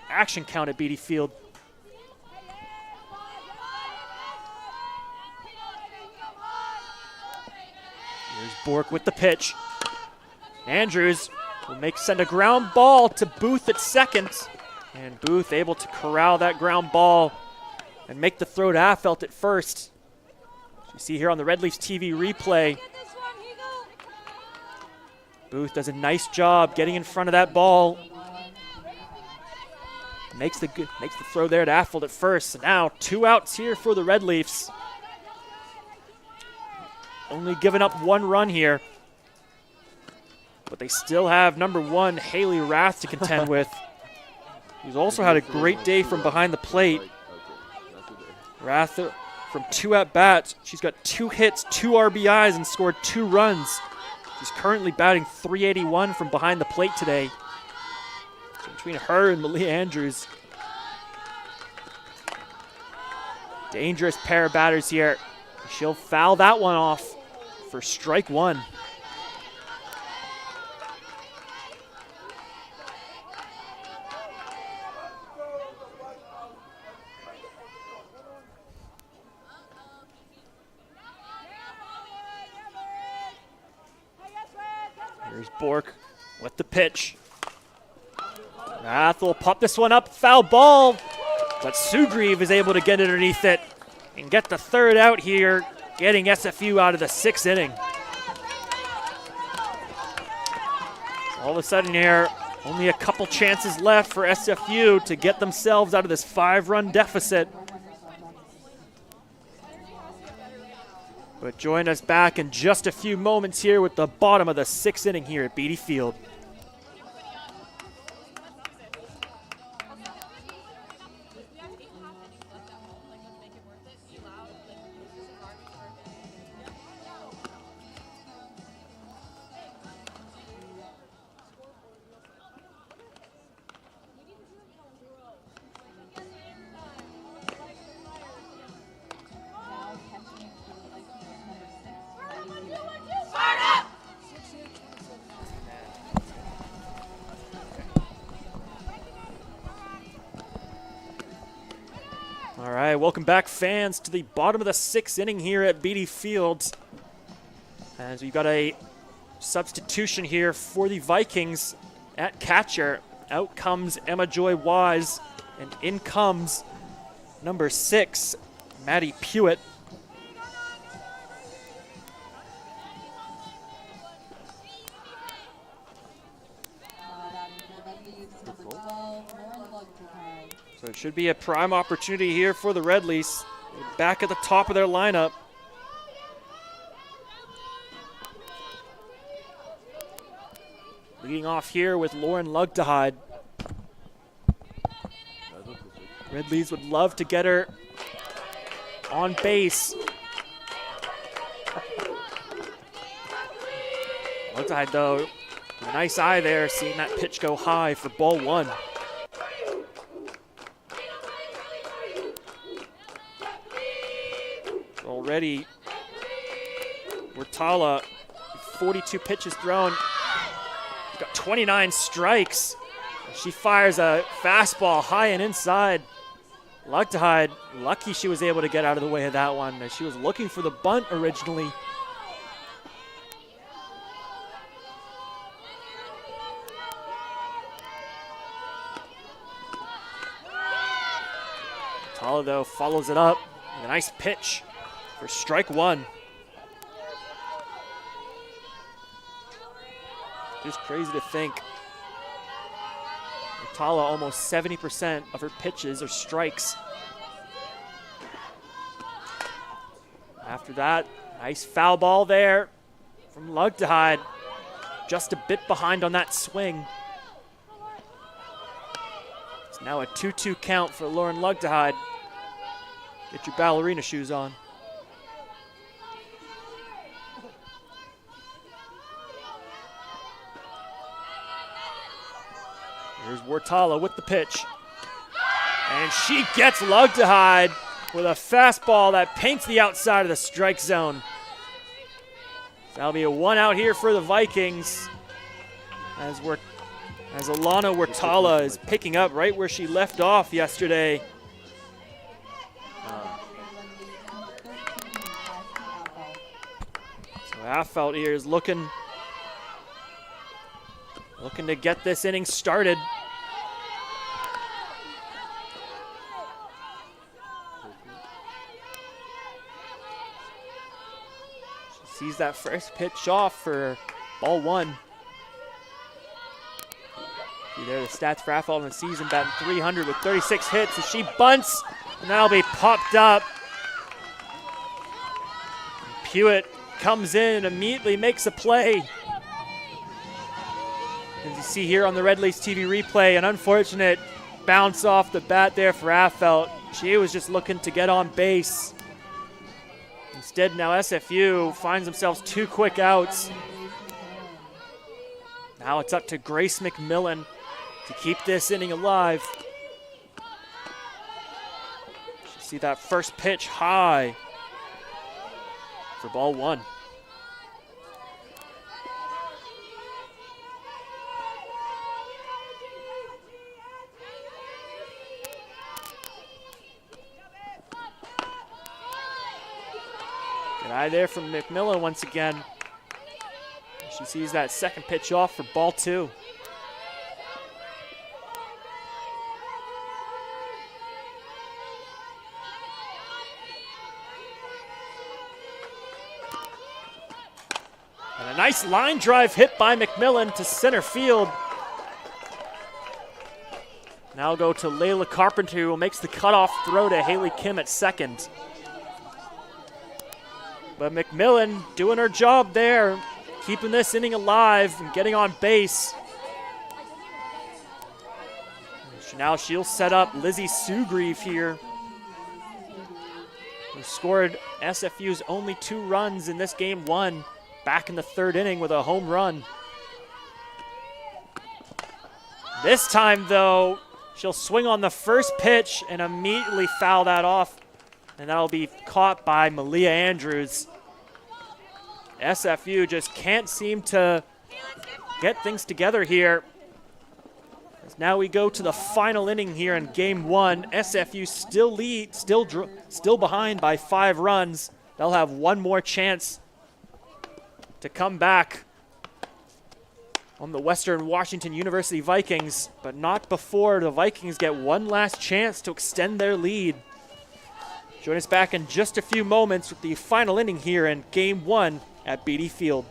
Action count at Beatty Field. Bork with the pitch. Andrews will send a ground ball to Booth at second. And Booth able to corral that ground ball and make the throw to Affelt at first. As you see here on the Red Leafs TV replay, Booth does a nice job getting in front of that ball. Makes the throw there to Affelt at first. So now 2 outs here for the Red Leafs. Only giving up 1 run here. But they still have number 1, Haley Rath, to contend with. He's also had a great day from behind the plate. Rath from 2 at-bats. She's got 2 hits, 2 RBIs, and scored 2 runs. She's currently batting .381 from behind the plate today. So between her and Malia Andrews. Dangerous pair of batters here. She'll foul that one off for strike 1. Here's Bork with the pitch. Rath will pop this one up, foul ball, but Sugrieve is able to get underneath it and get the 3rd out here, getting SFU out of the 6th inning. All of a sudden here, only a couple chances left for SFU to get themselves out of this 5-run deficit. But join us back in just a few moments here with the bottom of the 6th inning here at Beatty Field. All right, welcome back, fans, to the bottom of the 6th inning here at Beatty Field. As we've got a substitution here for the Vikings at catcher. Out comes Emma Joy Wise, and in comes number 6, Maddie Pewitt. So it should be a prime opportunity here for the Red Leafs. Back at the top of their lineup. Leading off here with Lauren Lugtehide. Red Leafs would love to get her on base. Lugtehide, though, a nice eye there, seeing that pitch go high for ball 1. Already, Wertala, 42 pitches thrown. She's got 29 strikes. She fires a fastball high and inside. Lugtehide, lucky she was able to get out of the way of that one, as she was looking for the bunt originally. Wertala, though, follows it up with a nice pitch for strike 1. Just crazy to think. Wertala, almost 70% of her pitches are strikes. After that, nice foul ball there from Lugtehide. Just a bit behind on that swing. It's now a 2-2 count for Lauren Lugtehide. Get your ballerina shoes on. Here's Wertala with the pitch. And she gets Lugtehide with a fastball that paints the outside of the strike zone. That'll be a 1 out here for the Vikings, as Alana Wertala is picking up right where she left off yesterday. So Raffelt here is looking to get this inning started. She sees that first pitch off for ball one. See there the stats for Raffelt in the season, batting .300 with 36 hits as she bunts, and that'll be popped up. Hewitt comes in and immediately makes a play. As you see here on the Red Leafs TV replay, an unfortunate bounce off the bat there for Raffelt. She was just looking to get on base. Instead, now SFU finds themselves 2 quick outs. Now it's up to Grace McMillan to keep this inning alive. You see that first pitch high for ball one. Good eye there from McMillan once again. She sees that second pitch off for ball two. And a nice line drive hit by McMillan to center field. Now go to Layla Carpenter, who makes the cutoff throw to Haley Kim at second. But McMillan doing her job there, keeping this inning alive and getting on base. Now she'll set up Lizzie Sugrieve here, who scored SFU's only 2 runs in this game one, back in the 3rd inning with a home run. This time, though, she'll swing on the first pitch and immediately foul that off, and that'll be caught by Malia Andrews. SFU just can't seem to get things together here. As now we go to the final inning here in game one. SFU still behind by 5 runs. They'll have one more chance to come back on the Western Washington University Vikings, but not before the Vikings get one last chance to extend their lead. Join us back in just a few moments with the final inning here in game one at Beatty Field.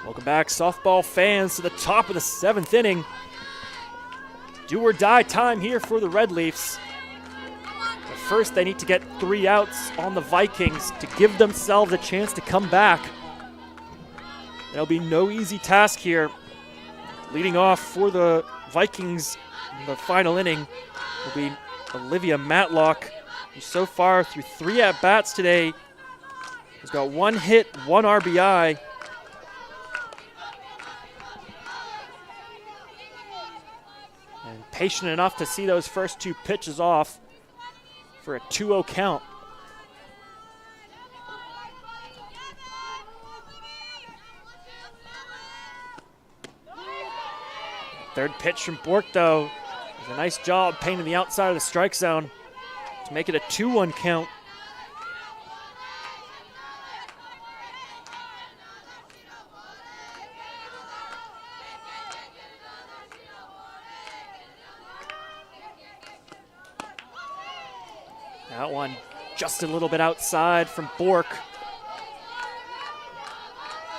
Welcome back, softball fans, to the top of the 7th inning. Do or die time here for the Red Leafs. But first, they need to get 3 outs on the Vikings to give themselves a chance to come back. That'll be no easy task here. Leading off for the Vikings in the final inning will be Olivia Matlock, who so far through 3 at-bats today has got 1 hit, 1 RBI. And patient enough to see those first 2 pitches off for a 2-0 count. Third pitch from Bork, though, does a nice job painting the outside of the strike zone to make it a 2-1 count. That one just a little bit outside from Bork.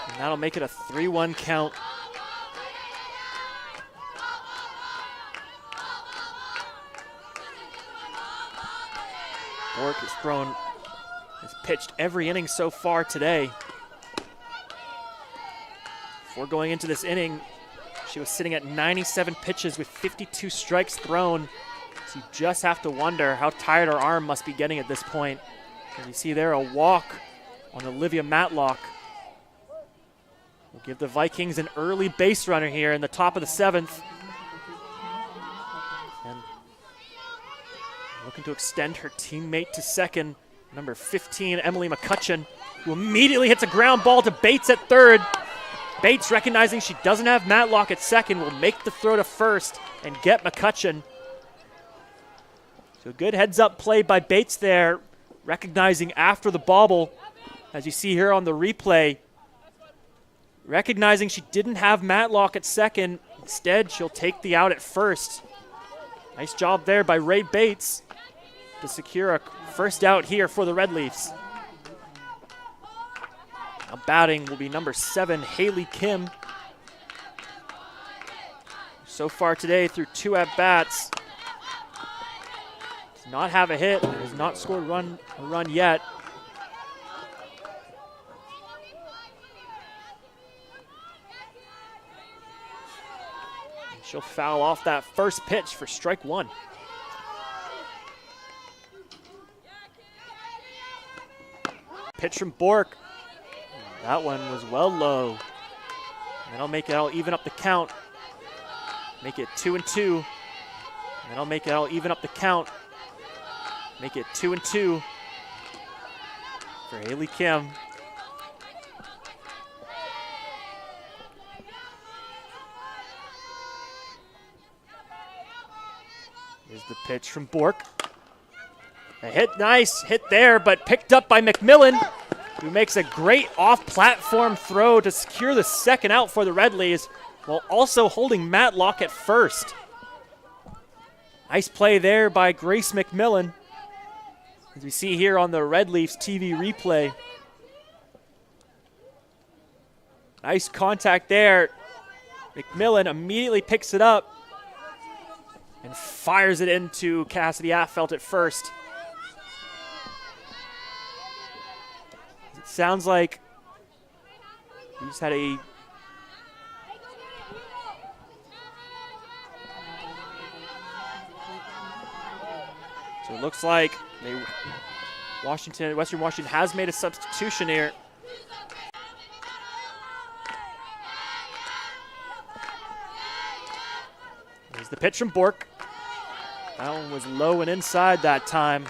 And that'll make it a 3-1 count. Bork has pitched every inning so far today. Before going into this inning, she was sitting at 97 pitches with 52 strikes thrown. So you just have to wonder how tired her arm must be getting at this point. And you see there a walk on Olivia Matlock. We'll give the Vikings an early base runner here in the top of the 7th. And looking to extend her teammate to second, number 15, Emily McCutcheon, who immediately hits a ground ball to Bates at third. Bates, recognizing she doesn't have Matlock at second, will make the throw to first and get McCutcheon. So good heads-up play by Bates there, recognizing after the bobble, as you see here on the replay, recognizing she didn't have Matlock at second. Instead, she'll take the out at first. Nice job there by Ray Bates to secure a first out here for the Red Leafs. Now batting will be number 7, Haley Kim. So far today, through 2 at-bats, does not have a hit, has not scored a run yet. And she'll foul off that first pitch for strike 1. Pitch from Bork. That one was well low. And that'll make it, I'll even up the count. Make it 2-2. And then I'll make it, I'll even up the count. Make it 2-2 for Haley Kim. Here's the pitch from Bork. A hit, nice hit there, but picked up by McMillan, who makes a great off-platform throw to secure the second out for the Red Leafs, while also holding Matlock at first. Nice play there by Grace McMillan, as we see here on the Red Leafs TV replay. Nice contact there. McMillan immediately picks it up and fires it into Cassidy Affelt at first. It sounds like we just had a so it looks like Western Washington has made a substitution here. There's the pitch from Bork. That one was low and inside that time.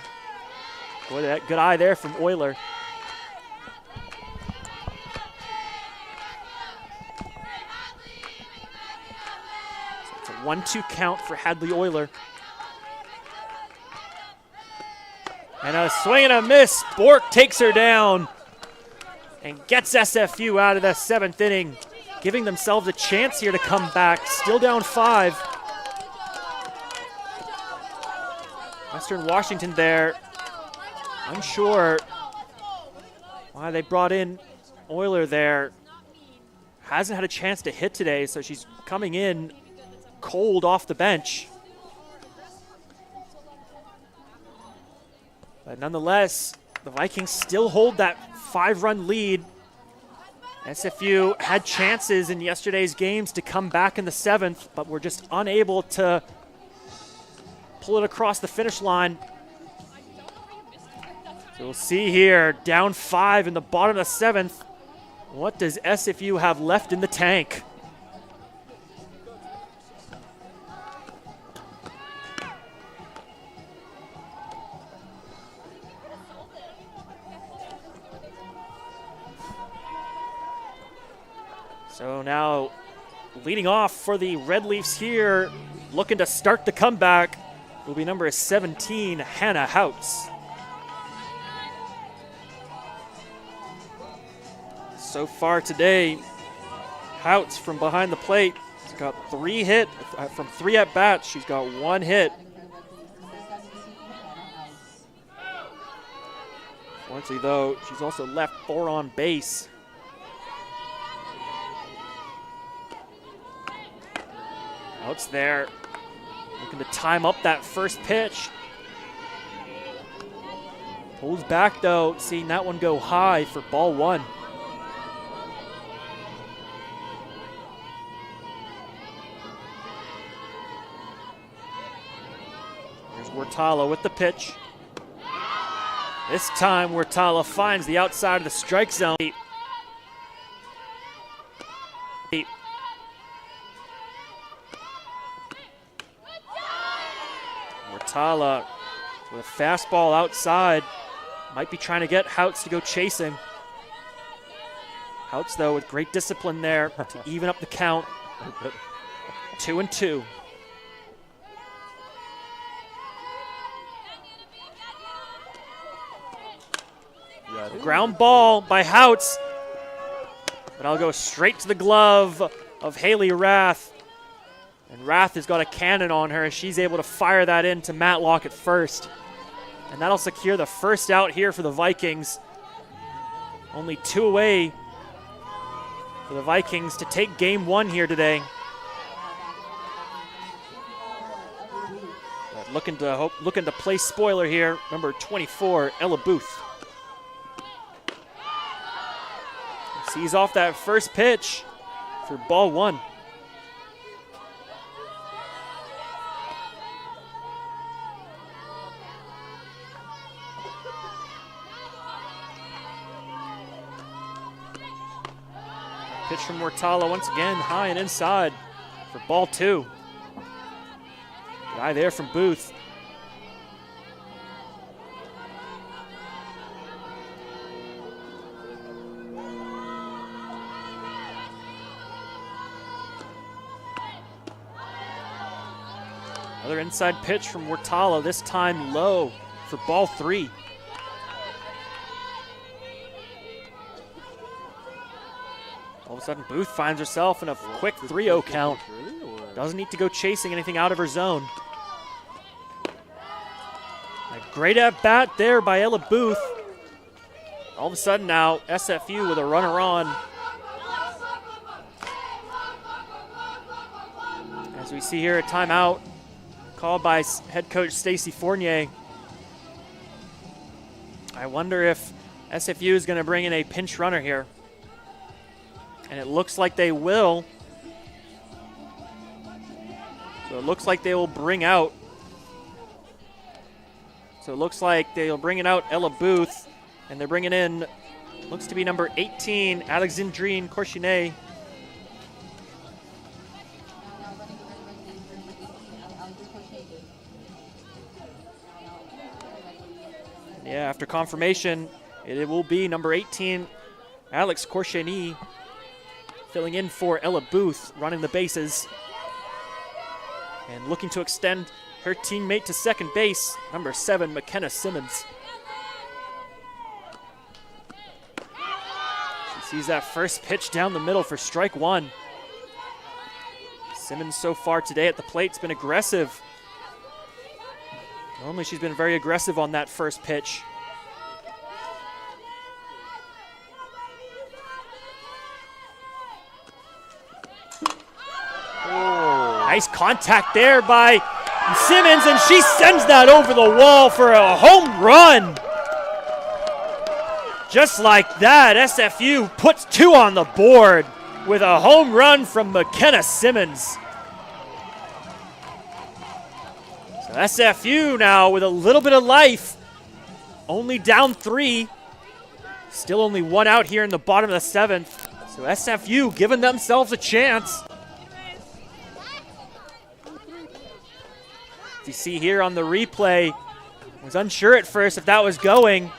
Boy, that good eye there from Euler. So it's a 1-2 count for Hadley Euler. And a swing and a miss. Bork takes her down and gets SFU out of the 7th inning, giving themselves a chance here to come back. Still down 5. Western Washington there, unsure why they brought in Euler there. Hasn't had a chance to hit today, so she's coming in cold off the bench. But nonetheless, the Vikings still hold that 5-run lead. SFU had chances in yesterday's games to come back in the 7th, but were just unable to pull it across the finish line. So we'll see here, down 5 in the bottom of the 7th. What does SFU have left in the tank? So now leading off for the Red Leafs here, looking to start the comeback, will be number 17, Hannah Houts. So far today, Houts from behind the plate has got 3 hit from 3 at-bats. She's got 1 hit. Fortunately, though, she's also left 4 on base. Houts there, looking to time up that first pitch. Pulls back though, seeing that one go high for ball 1. Here's Wartala with the pitch. This time Wartala finds the outside of the strike zone. Wartala with a fastball outside. Might be trying to get Houts to go chasing. Houts, though, with great discipline there to even up the count. 2-2. Yeah, Ground ball by Houts. But I'll go straight to the glove of Haley Rath. And Rath has got a cannon on her. She's able to fire that into Matlock at first. And that'll secure the first out here for the Vikings. Only 2 away for the Vikings to take game 1 here today. But looking to play spoiler here, number 24, Ella Booth. Sees off that first pitch for ball 1. Pitch from Wartala once again, high and inside for ball 2. Guy there from Booth. Another inside pitch from Wartala, this time low for ball 3. All of a sudden, Booth finds herself in a quick 3-0 count. Doesn't need to go chasing anything out of her zone. A great at-bat there by Ella Booth. All of a sudden now, SFU with a runner on. As we see here, a timeout called by head coach Stacy Fournier. I wonder if SFU is going to bring in a pinch runner here. And it looks like they will. So it looks like they will bring out. So it looks like they'll bring it out Ella Booth. And they're bringing in, looks to be number 18, Alexandrine Corchinet. Yeah, after confirmation, it will be number 18, Alex Corchinet, filling in for Ella Booth, running the bases. And looking to extend her teammate to second base, number 7, McKenna Simmons. She sees that first pitch down the middle for strike 1. Simmons so far today at the plate's been aggressive. Normally she's been very aggressive on that first pitch. Nice contact there by Simmons, and she sends that over the wall for a home run. Just like that, SFU puts 2 on the board with a home run from McKenna Simmons. So SFU now with a little bit of life, only down 3. Still only 1 out here in the bottom of the 7th. So SFU giving themselves a chance. You see here on the replay, was unsure at first if that was going.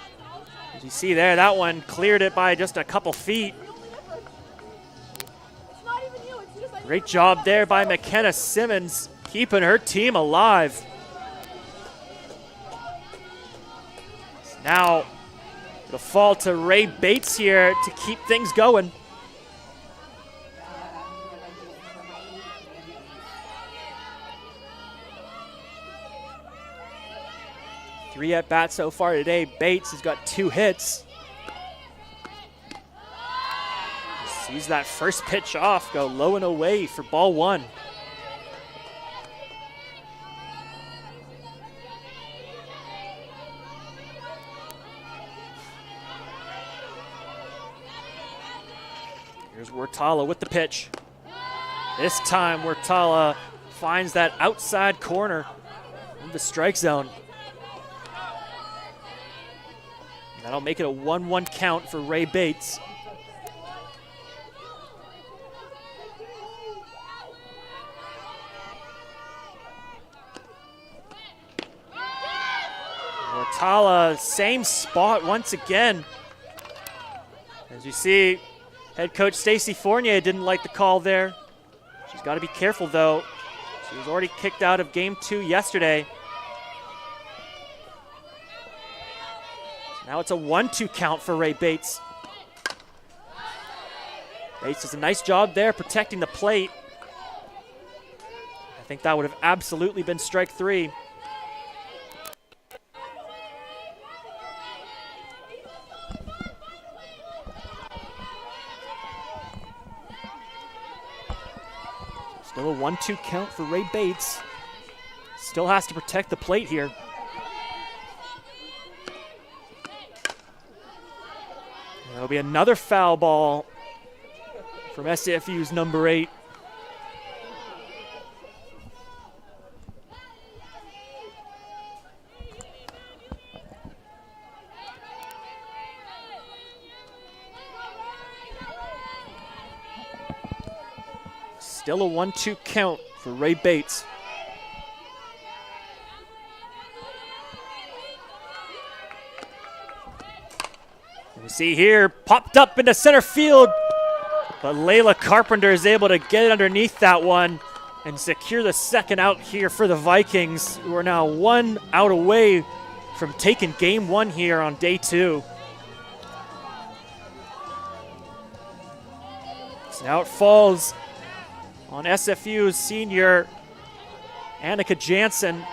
As you see there, that one cleared it by just a couple feet. Great job there by McKenna Simmons, keeping her team alive. Now it'll fall to Ray Bates here to keep things going. Three at-bats so far today. Bates has got 2 hits. Sees that first pitch off, go low and away for ball 1. Here's Wertala with the pitch. This time Wertala finds that outside corner of the strike zone. That'll make it a 1-1 count for Ray Bates. Wertala, same spot once again. As you see, head coach Stacy Fournier didn't like the call there. She's got to be careful though. She was already kicked out of game 2 yesterday. Now it's a 1-2 count for Ray Bates. Bates does a nice job there protecting the plate. I think that would have absolutely been strike 3. Still a 1-2 count for Ray Bates. Still has to protect the plate here. That'll be another foul ball from SFU's number 8. Still a 1-2 count for Ray Bates. We see here, popped up into center field, but Layla Carpenter is able to get it underneath that one and secure the second out here for the Vikings, who are now 1 out away from taking game 1 here on day 2. So now it falls on SFU's senior Annika Jansen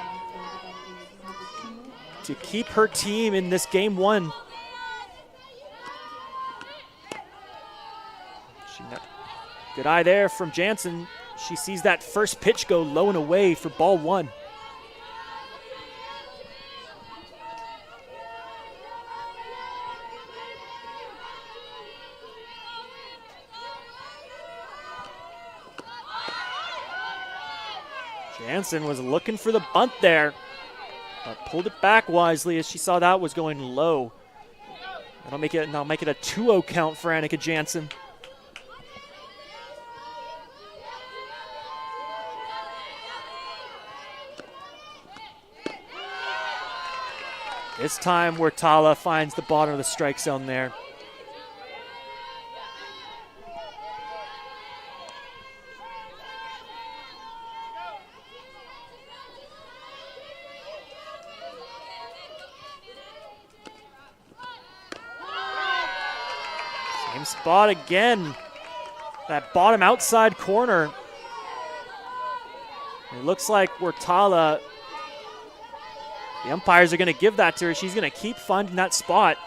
to keep her team in this game 1. Good eye there from Jansen. She sees that first pitch go low and away for ball 1. Jansen was looking for the bunt there, but pulled it back wisely as she saw that was going low. That'll make it a 2-0 count for Annika Jansen. This time Wertala finds the bottom of the strike zone there. Same spot again. That bottom outside corner. It looks like Wertala, the umpires are going to give that to her. She's going to keep finding that spot.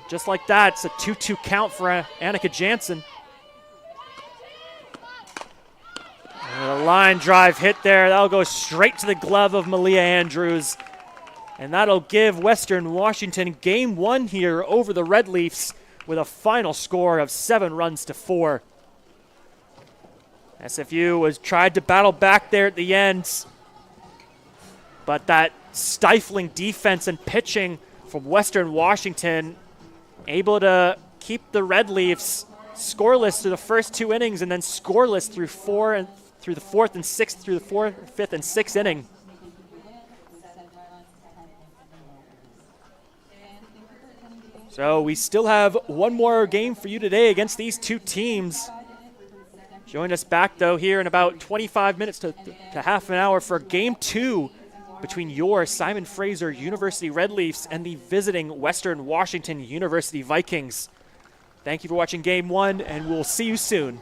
Just like that, it's a 2-2 count for Annika Jansen. And a line drive hit there. That'll go straight to the glove of Malia Andrews. And that'll give Western Washington game 1 here over the Red Leafs with a final score of 7-4. SFU tried to battle back there at the end, but that stifling defense and pitching from Western Washington able to keep the Red Leafs scoreless through the first 2 innings and then scoreless through the 4th and 6th, through the 4th, 5th, and 6th inning. So we still have one more game for you today against these 2 teams. Join us back though here in about 25 minutes to half an hour for game 2 between your Simon Fraser University Red Leafs and the visiting Western Washington University Vikings. Thank you for watching game 1, and we'll see you soon.